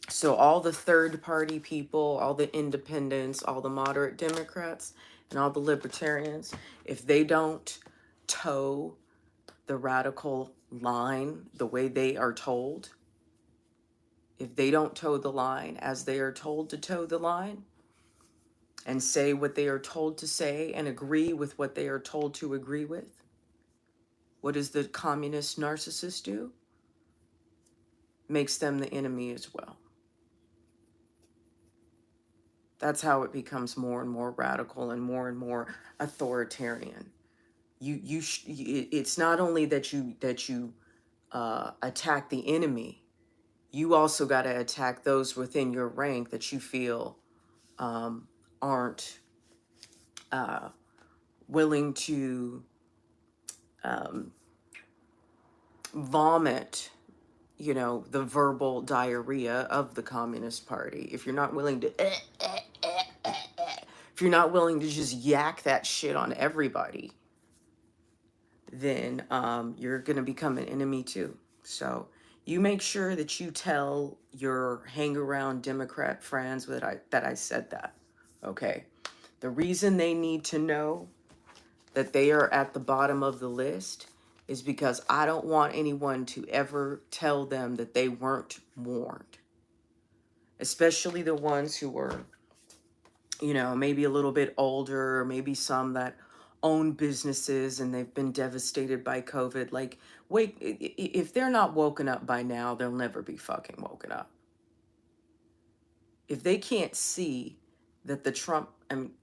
So all the third party people, all the independents, all the moderate Democrats, and all the libertarians, if they don't toe the radical line the way they are told, if they don't toe the line as they are told to toe the line, and say what they are told to say and agree with what they are told to agree with, what does the communist narcissist do? Makes them the enemy as well. That's how it becomes more and more radical and more authoritarian. It's not only that you attack the enemy, you also got to attack those within your rank that you feel aren't willing to vomit, you know, the verbal diarrhea of the Communist Party. If you're not willing to, if you're not willing to just yak that shit on everybody, then you're going to become an enemy too. So you make sure that you tell your hang around Democrat friends that I said that, okay? The reason they need to know that they are at the bottom of the list is because I don't want anyone to ever tell them that they weren't warned. Especially the ones who were, you know, maybe a little bit older, or maybe some that own businesses and they've been devastated by COVID. Like, wait, if they're not woken up by now, they'll never be fucking woken up. If they can't see that the Trump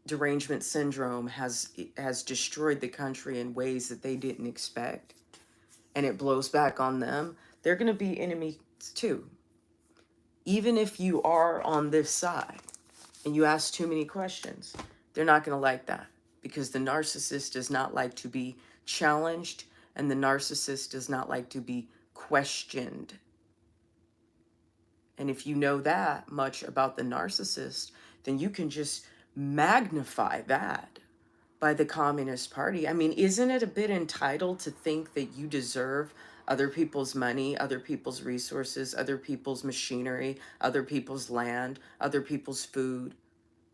derangement syndrome has destroyed the country in ways that they didn't expect, and it blows back on them, they're going to be enemies too. Even if you are on this side and you ask too many questions, they're not going to like that, because the narcissist does not like to be challenged, and the narcissist does not like to be questioned. And if you know that much about the narcissist, then you can just magnify that by the Communist Party. I mean, isn't it a bit entitled to think that you deserve other people's money, other people's resources, other people's machinery, other people's land, other people's food?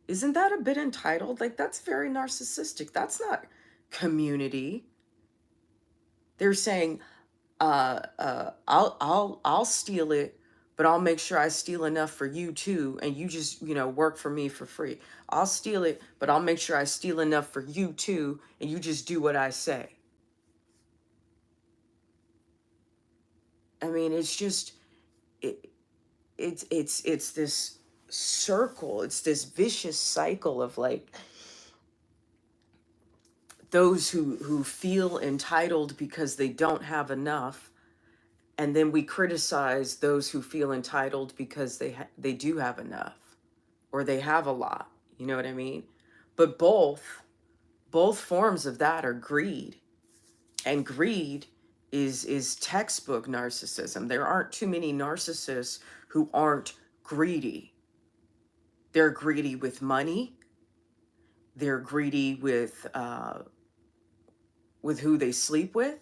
Isn't that a bit entitled? Like, that's very narcissistic. That's not community. They're saying, I'll steal it, but I'll make sure I steal enough for you too, and you just, you know, work for me for free. I'll steal it, but I'll make sure I steal enough for you too, and you just do what I say. I mean, it's just it's this circle. It's this vicious cycle of like those who feel entitled because they don't have enough, and then we criticize those who feel entitled because they do have enough, or they have a lot. You know what I mean? But both forms of that are greed, and greed is textbook narcissism. There aren't too many narcissists who aren't greedy. They're greedy with money. They're greedy with who they sleep with.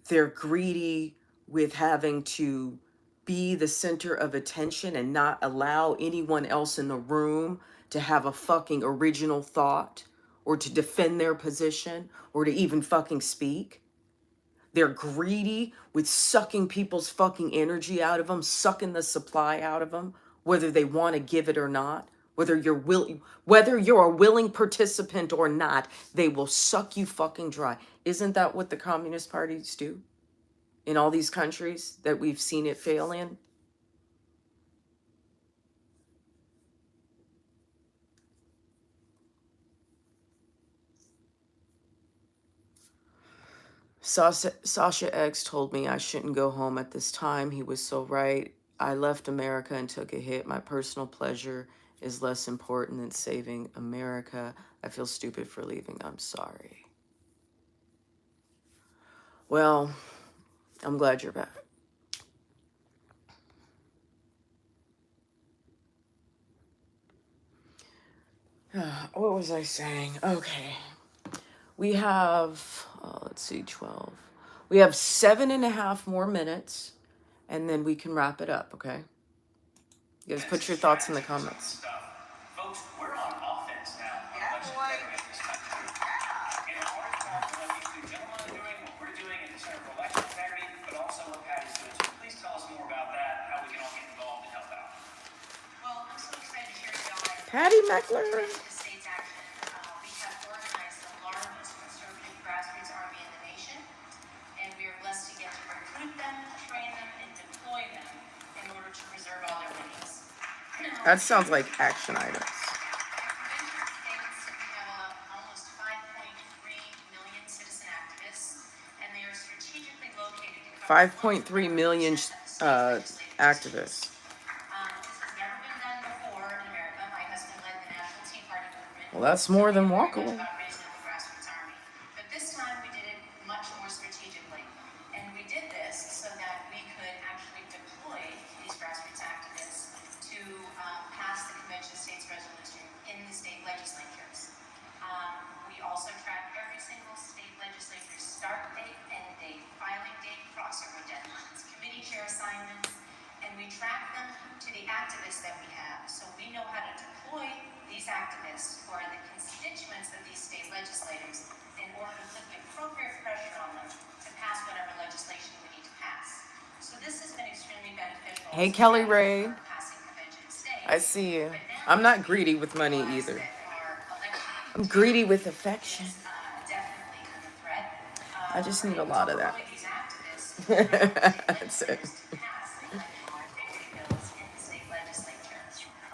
They're greedy with having to be the center of attention and not allow anyone else in the room to have a fucking original thought or to defend their position or to even fucking speak. They're greedy with sucking people's fucking energy out of them, sucking the supply out of them, whether they want to give it or not. Whether you're a willing participant or not, they will suck you fucking dry. Isn't that what the communist parties do in all these countries that we've seen it fail in? Sasha X told me I shouldn't go home at this time. He was so right. I left America and took a hit. My personal pleasure is less important than saving America. I feel stupid for leaving. I'm sorry. Well, I'm glad you're back. What was I saying? Okay. We have, let's see, 12. We have 7.5 more minutes, and then we can wrap it up, okay? You guys put your thoughts in the comments. Folks, we're on offense now. Yeah, boy. In a large part of what these two gentlemen are doing, what we're doing in the Center for Election Integrity, but also what Patty's doing. So please tell us more about that, how we can all get involved and help out. Well, I'm so excited to hear you all. Patty Meckler. States Action, we have organized the largest conservative grassroots army in the nation, and we are blessed to get to recruit them, train them, and deploy them in order to preserve all their rights. That sounds like action items. We have almost 5.3 million citizen activists, and they are strategically located in 5.3 million activists. This has never been done before in America. My husband led the National Tea Party movement. Well, that's more than Walkaway. About raising up the grassroots army. But this time we did it much more strategically. And we did this so that we could actually deploy these grassroots activists to pass the convention states resolution in the state legislatures. We also track every single state legislature's start date, end date, filing date, crossover deadlines, committee chair assignments, and we track them to the activists that we have. So we know how to deploy these activists who are the constituents of these state legislators in order to put the appropriate pressure on them to pass whatever legislation we need to pass. So this has been extremely beneficial. Hey, Kelly Ray. Passing convention states. I see you. I'm not greedy with money either. I'm greedy with affection. Definitely under threat. I just need a lot of that. These activists That's it. pass bills in the state legislature.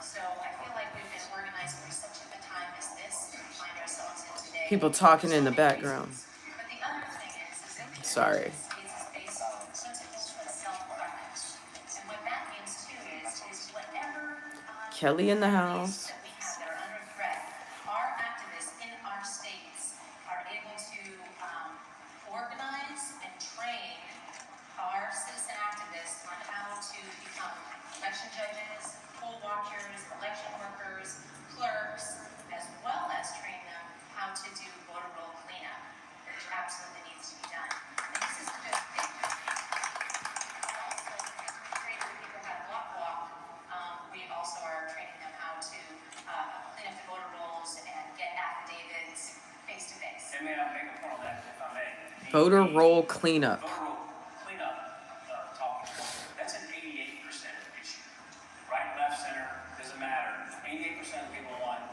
So I feel like we've been organized for such a time as this and find ourselves in today. People talking in the background. But the other thing is that Sorry. it's based on principles of self-government. And what that means too is whatever Kelly in the house. that we have that are under threat, our activists in our states are able to organize and train our citizen activists on how to become election judges, poll watchers, election workers, clerks, as well as train them how to do voter roll cleanup, which absolutely needs to be done. And this isn't just big companies. Also, training people how to walk. We also are training them how to clean up the voter rolls and get affidavits face to face. And may I make a point on that, if I may? Voter roll cleanup. Voter roll cleanup talk, that's an 88% issue. Right, left, center, doesn't matter. 88% of people want,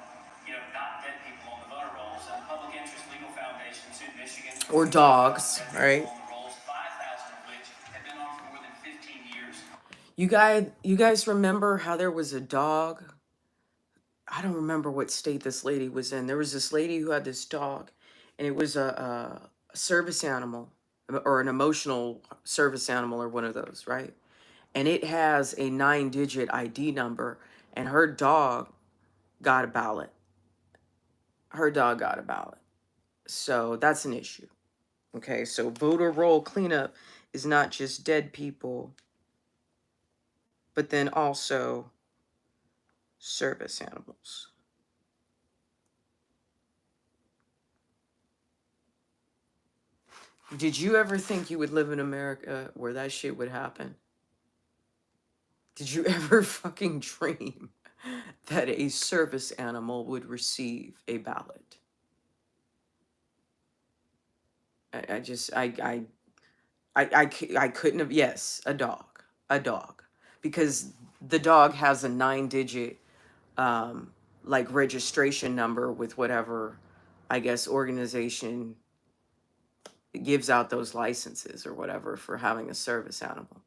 not dead people on the voter rolls. And Public Interest Legal Foundation sued Michigan. Or dogs, right? On the rolls, 5,000 of which You guys remember how there was a dog? I don't remember what state this lady was in. There was this lady who had this dog, and it was a service animal or an emotional service animal or one of those, right? And it has a 9-digit ID number, and her dog got a ballot. Her dog got a ballot. So that's an issue. Okay, so voter roll cleanup is not just dead people, but then also service animals. Did you ever think you would live in America where that shit would happen? Did you ever fucking dream that a service animal would receive a ballot? I couldn't have. Yes, a dog, because the dog has a 9-digit like registration number with whatever, I guess, organization gives out those licenses or whatever for having a service animal.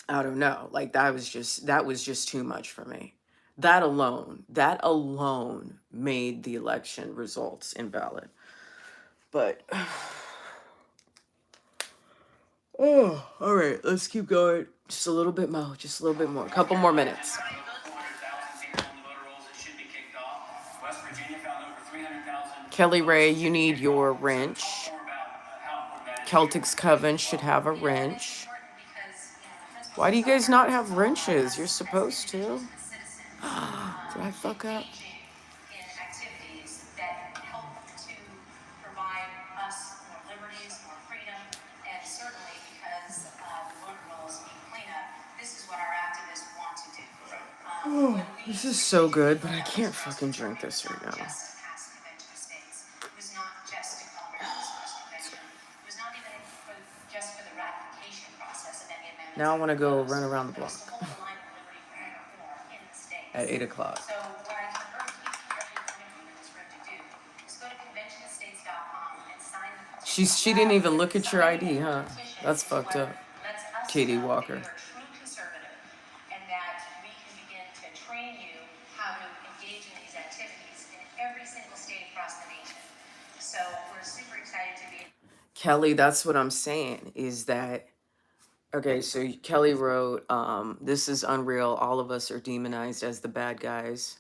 I don't know. Like that was just too much for me. That alone made the election results invalid. But oh, all right, let's keep going. Just a little bit more, a couple more minutes. 400,000 people on the voter rolls that should be kicked off. West Virginia found over 300,000. Kelly Ray, you need your wrench. Celtic's Coven should have a wrench. Why do you guys not have wrenches? You're supposed to. Did I fuck up? In activities that help to provide us more liberties, more freedom, and certainly because the voter rolls need cleanup, this is what our activists want to do. Oh, this is so good, but I can't fucking drink this right now. Just to pass a convention of states. It was not just to call America's first convention. It was not even just for the ratification process of any amendments. Now I want to go run around the block It was to hold the line of liberty for reform in the states. at 8 o'clock. So what I can urge each and every one of you in this room to do is go to conventionofstates.com and sign the petition. She didn't even look at your ID, huh? That's fucked up. Lets us Katie know Walker. that you are a true conservative and that we can begin to train you how to engage in these activities in every single state across the nation. So we're super excited to be. Kelly, that's what I'm saying, is that, okay, so Kelly wrote, this is unreal. All of us are demonized as the bad guys.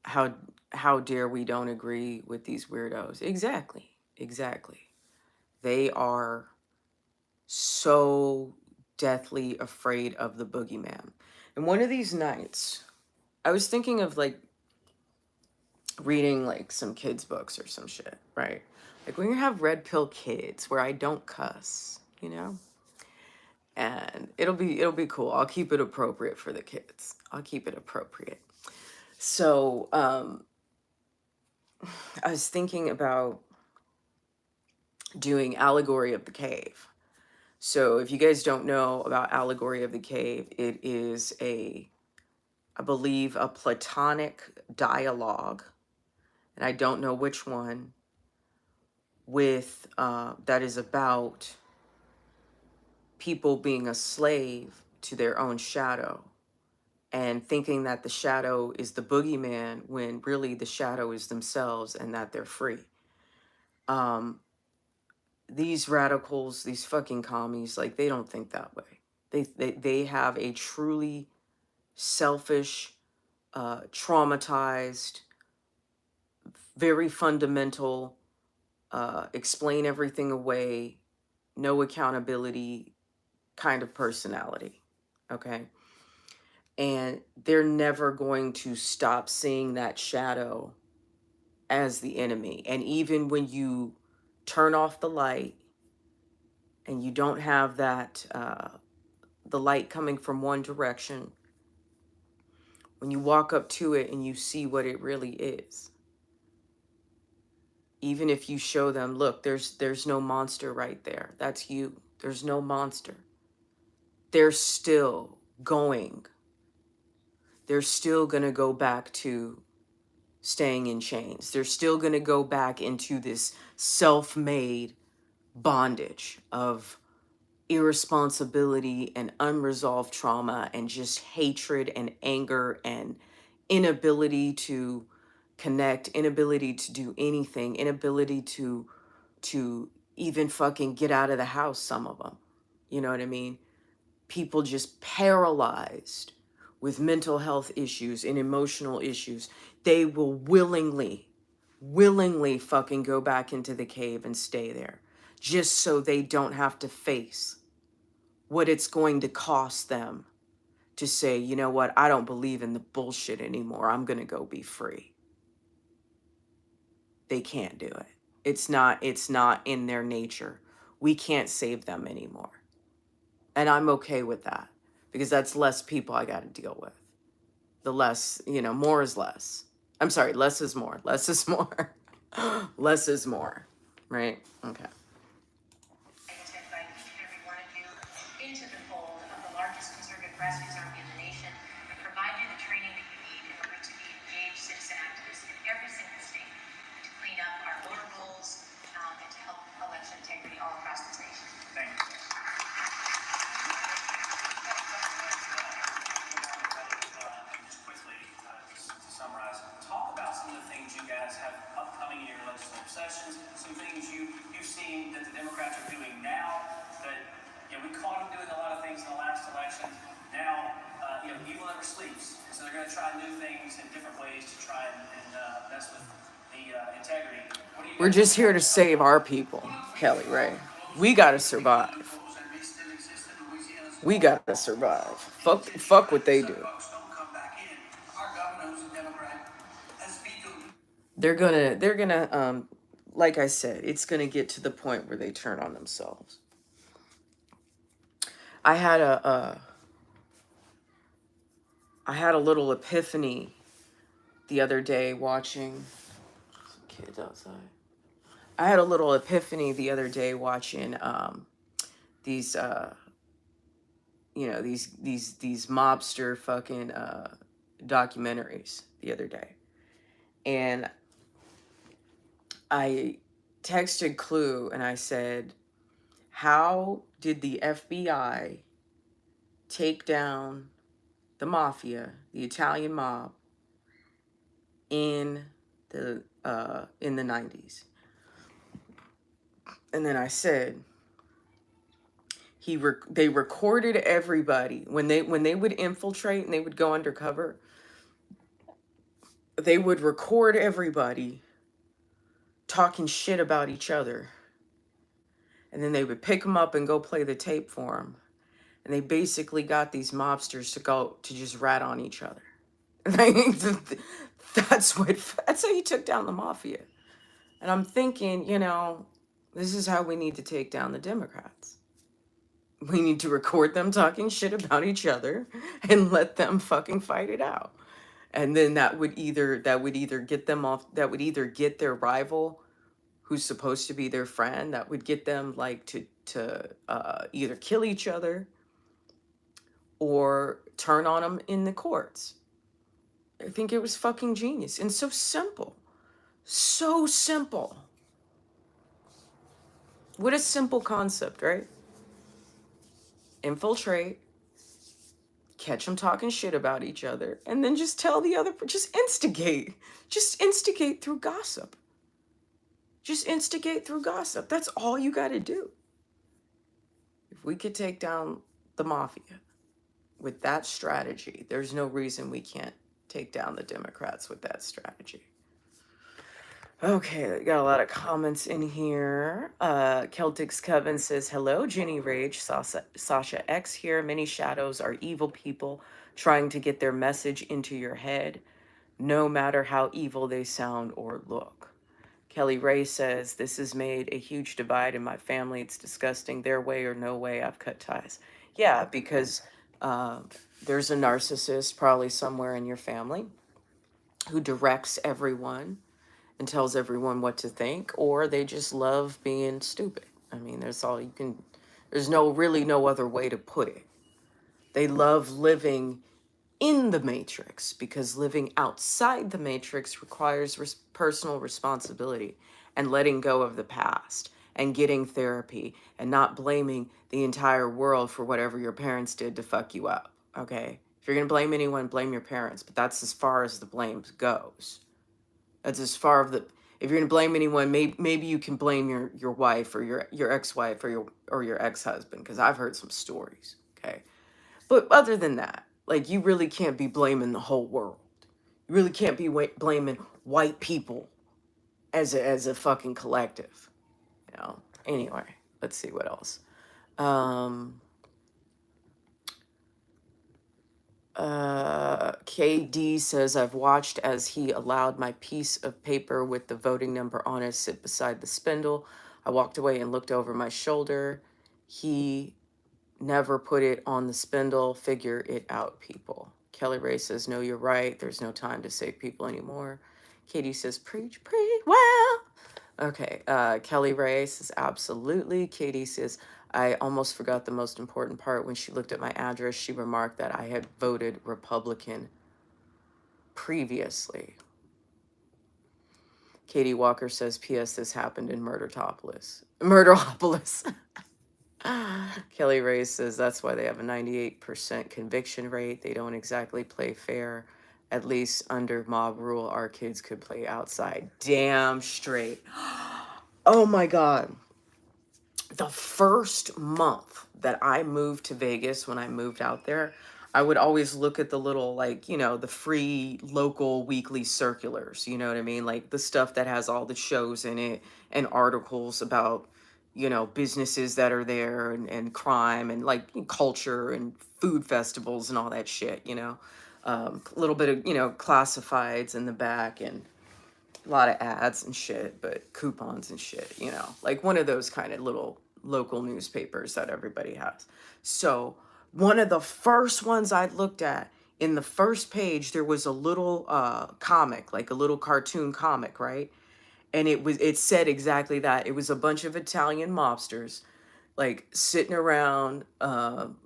How dare we don't agree with these weirdos? Exactly. They are so deathly afraid of the boogeyman. And one of these nights, I was thinking of like reading like some kids' books or some shit, right? Like when you have red pill kids where I don't cuss, you know? And it'll be cool. I'll keep it appropriate for the kids. I'll keep it appropriate. So I was thinking about doing Allegory of the Cave. So if you guys don't know about Allegory of the Cave, it is I believe, a Platonic dialogue, and I don't know which one, with that is about people being a slave to their own shadow and thinking that the shadow is the boogeyman when really the shadow is themselves and that they're free. These radicals, these fucking commies, like they don't think that way. They have a truly selfish, traumatized, very fundamental, explain everything away, no accountability kind of personality, okay? And they're never going to stop seeing that shadow as the enemy. And even when you turn off the light and you don't have that, the light coming from one direction, when you walk up to it and you see what it really is, even if you show them, look, there's no monster right there. That's you. There's no monster. They're still going. They're still going to go back to staying in chains. They're still going to go back into this self-made bondage of irresponsibility and unresolved trauma and just hatred and anger and inability to connect, inability to do anything, inability to even fucking get out of the house, some of them. You know what I mean? People just paralyzed with mental health issues and emotional issues. They will willingly fucking go back into the cave and stay there just so they don't have to face what it's going to cost them to say, you know what, I don't believe in the bullshit anymore. I'm going to go be free. They can't do it. It's not in their nature. We can't save them anymore. And I'm okay with that because that's less people I got to deal with. The less, more is less. I'm sorry, less is more. Less is more. Less is more. Right? Okay. I to invite each and every one of you into the fold of the largest conservative grassroots army in the nation and provide you the training that you need in order to be engaged citizen activists in every single state to clean up our voter rolls and to help election integrity all across this nation. Thank you. Just quickly, just to summarize, talk about some of the things you guys have upcoming in your legislative sessions, some things you've seen that the Democrats are doing now that, we caught them doing a lot of things in the last election. Now, evil never sleeps, so they're going to try new things in different ways to try and mess with the integrity. We're just here to save our people, Kelly Ray. We got to survive. We got to survive. Fuck what they do. They're gonna, like I said, it's gonna get to the point where they turn on themselves. I had a little epiphany the other day watching some kids outside. I had a little epiphany the other day watching these these mobster fucking documentaries the other day. And I texted Clue and I said, how did the FBI take down the mafia, the Italian mob, in the 90s? And then I said, they recorded everybody when they would infiltrate and they would go undercover. They would record everybody talking shit about each other. And then they would pick them up and go play the tape for them. And they basically got these mobsters to just rat on each other. That's how you took down the mafia. And I'm thinking, this is how we need to take down the Democrats. We need to record them talking shit about each other and let them fucking fight it out. And then that would either get them off, that would either get their rival who's supposed to be their friend, that would get them to either kill each other or turn on them in the courts. I think it was fucking genius and so simple. So simple. What a simple concept, right? Infiltrate, catch them talking shit about each other, and then just tell the other, just instigate through gossip. Just instigate through gossip. That's all you got to do. If we could take down the mafia with that strategy, there's no reason we can't take down the Democrats with that strategy. Okay, got a lot of comments in here. Celtics Coven says, hello, Jenny Rage, Sasha X here. Many shadows are evil people trying to get their message into your head, no matter how evil they sound or look. Kelly Ray says, this has made a huge divide in my family. It's disgusting. Their way or no way, I've cut ties. Yeah, because there's a narcissist probably somewhere in your family who directs everyone and tells everyone what to think, or they just love being stupid. I mean, there's really no other way to put it. They love living in the matrix because living outside the matrix requires personal responsibility and letting go of the past and getting therapy and not blaming the entire world for whatever your parents did to fuck you up. Okay? If you're going to blame anyone, blame your parents. But that's as far as the blame goes. That's as far of the, if you're going to blame anyone, maybe you can blame your wife or your ex-wife or your ex-husband, because I've heard some stories. Okay? But other than that, like, you really can't be blaming the whole world. You really can't be blaming white people as a fucking collective. You know? Anyway, let's see what else. KD says, I've watched as he allowed my piece of paper with the voting number on it sit beside the spindle. I walked away and looked over my shoulder. He never put it on the spindle. Figure it out, people. Kelly Ray says, no, you're right. There's no time to save people anymore. Katie says, preach, well. Okay, Kelly Ray says, absolutely. Katie says, I almost forgot the most important part. When she looked at my address, she remarked that I had voted Republican previously. Katie Walker says, P.S. This happened in Murderopolis. Kelly Ray says, that's why they have a 98% conviction rate. They don't exactly play fair. At least under mob rule, our kids could play outside. Damn straight. Oh my God. The first month that I moved to Vegas, when I moved out there, I would always look at the little, like, you know, the free local weekly circulars, you know what I mean? Like the stuff that has all the shows in it and articles about, you know, businesses that are there and crime and like culture and food festivals and all that shit, you know? A little bit of, you know, classifieds in the back and a lot of ads and shit, but coupons and shit, you know, like one of those kind of little local newspapers that everybody has. So one of the first ones I looked at, in the first page, there was a little comic, like a little cartoon comic, right? And it said exactly that. It was a bunch of Italian mobsters like sitting around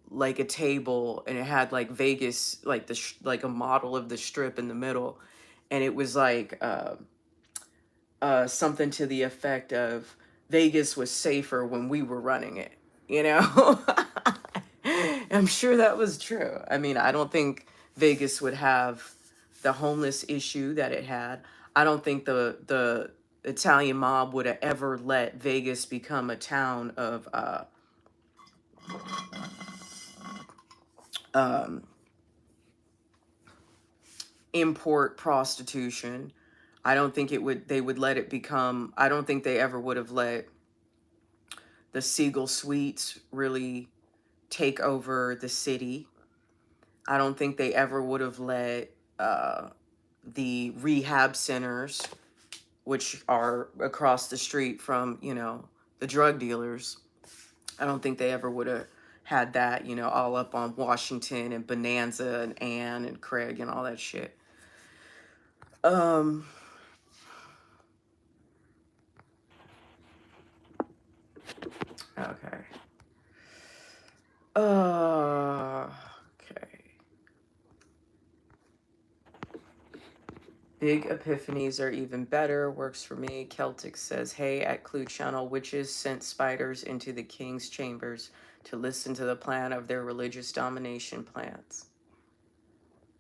like a table, and it had like Vegas, like like a model of the strip in the middle, and it was like something to the effect of Vegas was safer when we were running it, you know? I'm sure that was true. I mean, I don't think Vegas would have the homeless issue that it had. I don't think the Italian mob would have ever let Vegas become a town of import prostitution. I don't think they would let it become, I don't think they ever would have let the Siegel Suites really take over the city. I don't think they ever would have let the rehab centers, which are across the street from, you know, the drug dealers. I don't think they ever would have had that, you know, all up on Washington and Bonanza and Ann and Craig and all that shit. Okay. Okay. Big epiphanies are even better. Works for me. Celtic says, hey, at Clue Channel, witches sent spiders into the king's chambers to listen to the plan of their religious domination plans.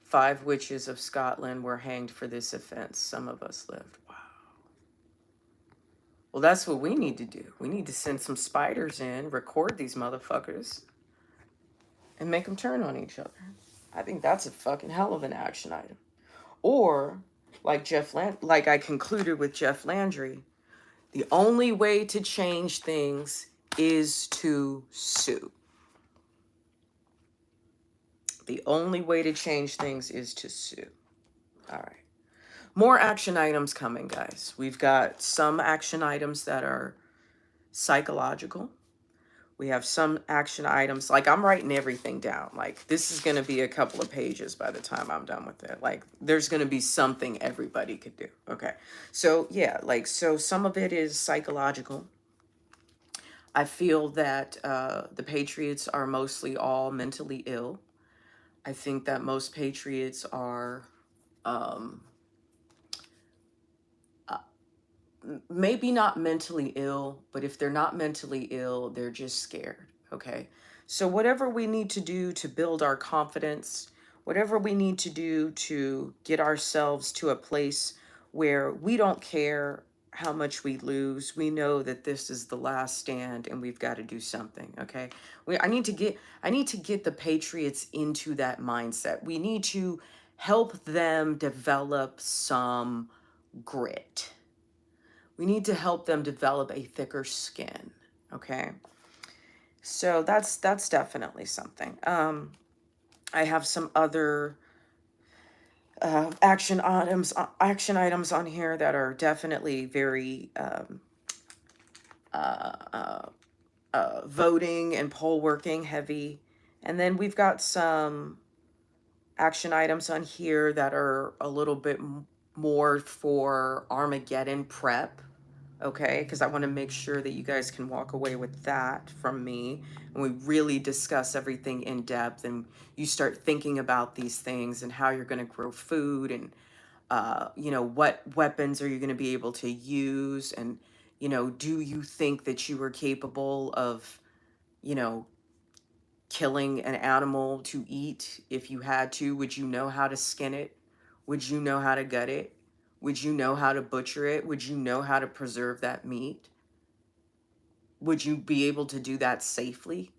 5 witches of Scotland were hanged for this offense. Some of us lived. Wow. Well, that's what we need to do. We need to send some spiders in, record these motherfuckers, and make them turn on each other. I think that's a fucking hell of an action item. Or, like like I concluded with Jeff Landry, the only way to change things is to sue. The only way to change things is to sue. All right. More action items coming, guys. We've got some action items that are psychological. We have some action items, like I'm writing everything down. Like this is going to be a couple of pages by the time I'm done with it. Like there's going to be something everybody could do. Okay. So yeah, like, so some of it is psychological. I feel that the patriots are mostly all mentally ill. I think that most patriots are maybe not mentally ill, but if they're not mentally ill, they're just scared, okay? So whatever we need to do to build our confidence, whatever we need to do to get ourselves to a place where we don't care how much we lose, we know that this is the last stand and we've got to do something, okay? I need to get the patriots into that mindset. We need to help them develop some grit. We need to help them develop a thicker skin, okay? So that's definitely something. I have some other action items on here that are definitely very voting and poll working heavy. And then we've got some action items on here that are a little bit more for Armageddon prep, okay? Because I want to make sure that you guys can walk away with that from me. And we really discuss everything in depth, and you start thinking about these things and how you're going to grow food, and you know, what weapons are you going to be able to use, and you know, do you think that you are capable of, you know, killing an animal to eat if you had to? Would you know how to skin it? Would you know how to gut it? Would you know how to butcher it? Would you know how to preserve that meat? Would you be able to do that safely?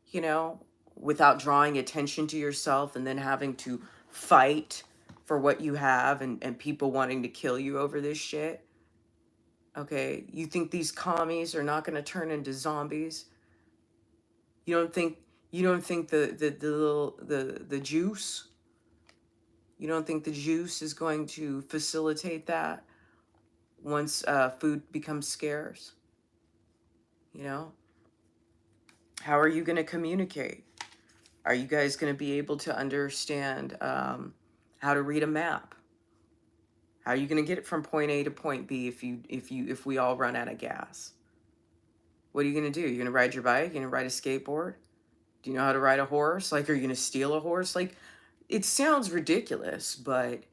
You know, without drawing attention to yourself and then having to fight for what you have, and people wanting to kill you over this shit? Okay, you think these commies are not going to turn into zombies? You don't think the juice? You don't think the juice is going to facilitate that once food becomes scarce? You know, how are you going to communicate? Are you guys going to be able to understand how to read a map? How are you going to get it from point A to point B if we all run out of gas? What are you going to do? You're going to ride your bike? You're going to ride a skateboard? Do you know how to ride a horse? Like, are you going to steal a horse? Like, it sounds ridiculous, but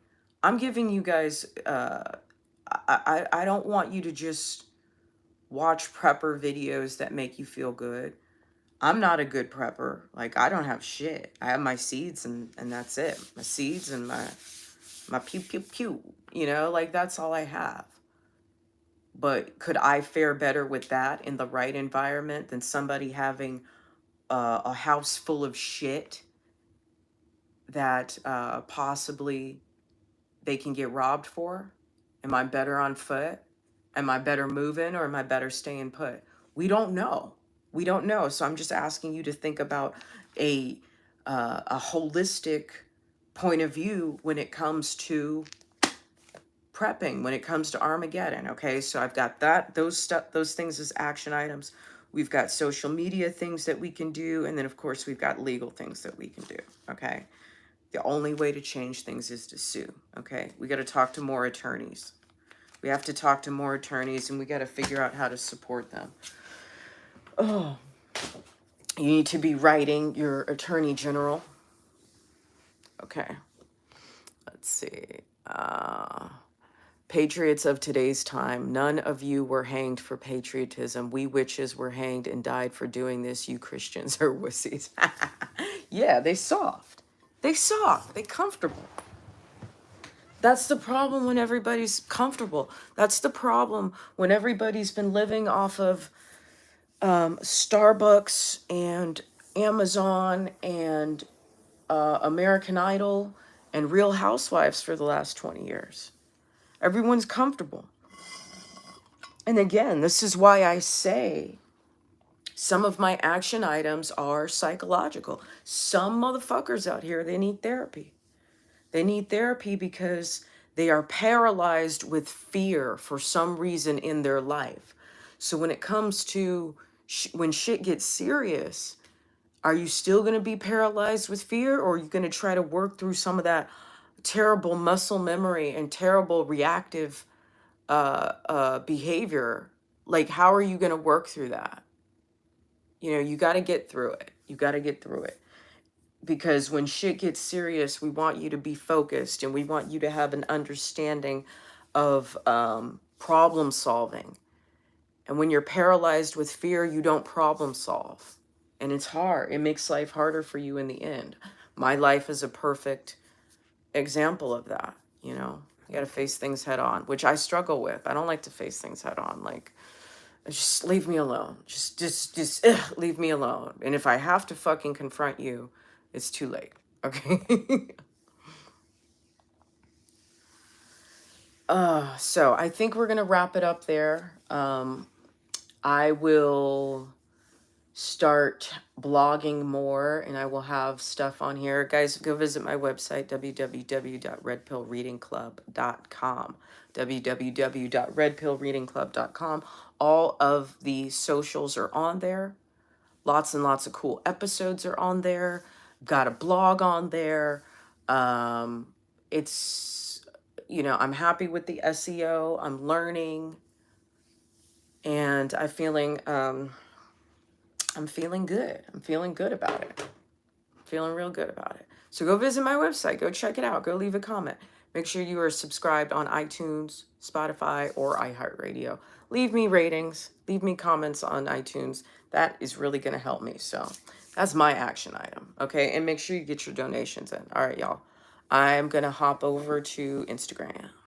I'm giving you guys, I don't want you to just watch prepper videos that make you feel good. I'm not a good prepper. Like, I don't have shit. I have my seeds and that's it. My seeds and my pew, pew, pew. You know, like, that's all I have. But could I fare better with that in the right environment than somebody having a house full of shit that possibly they can get robbed for? Am I better on foot? Am I better moving, or am I better staying put? We don't know. We don't know. So I'm just asking you to think about a holistic point of view when it comes to prepping, when it comes to Armageddon. Okay, so I've got those things as action items. We've got social media things that we can do, and then of course we've got legal things that we can do. Okay, the only way to change things is to sue. Okay, we got to talk to more attorneys. We have to talk to more attorneys, and we got to figure out how to support them. Oh, you need to be writing your attorney general. Okay, let's see. Patriots of today's time, none of you were hanged for patriotism. We witches were hanged and died for doing this. You Christians are wussies. Yeah, they soft. They soft. They comfortable. That's the problem when everybody's comfortable. That's the problem when everybody's been living off of Starbucks and Amazon and American Idol and Real Housewives for the last 20 years. Everyone's comfortable. And again, this is why I say some of my action items are psychological. Some motherfuckers out here, they need therapy. They need therapy because they are paralyzed with fear for some reason in their life. So when it comes to when shit gets serious, are you still going to be paralyzed with fear, or are you going to try to work through some of that terrible muscle memory and terrible reactive behavior? Like, how are you going to work through that? You know, you got to get through it. You got to get through it. Because when shit gets serious, we want you to be focused, and we want you to have an understanding of problem solving. And when you're paralyzed with fear, you don't problem solve. And it's hard. It makes life harder for you in the end. My life is a perfect example of that. You know, you got to face things head on, which I struggle with. I don't like to face things head on. Like, just leave me alone. Just leave me alone. And if I have to fucking confront you, it's too late. Okay. So I think we're gonna wrap it up there. I will start blogging more, and I will have stuff on here. Guys, go visit my website, www.redpillreadingclub.com. www.redpillreadingclub.com. All of the socials are on there. Lots and lots of cool episodes are on there. Got a blog on there. It's, you know, I'm happy with the SEO. I'm learning. And I'm feeling good. I'm feeling good about it. Feeling real good about it. So go visit my website. Go check it out. Go leave a comment. Make sure you are subscribed on iTunes, Spotify, or iHeartRadio. Leave me ratings. Leave me comments on iTunes. That is really going to help me. So that's my action item. Okay. And make sure you get your donations in. All right, y'all. I'm going to hop over to Instagram.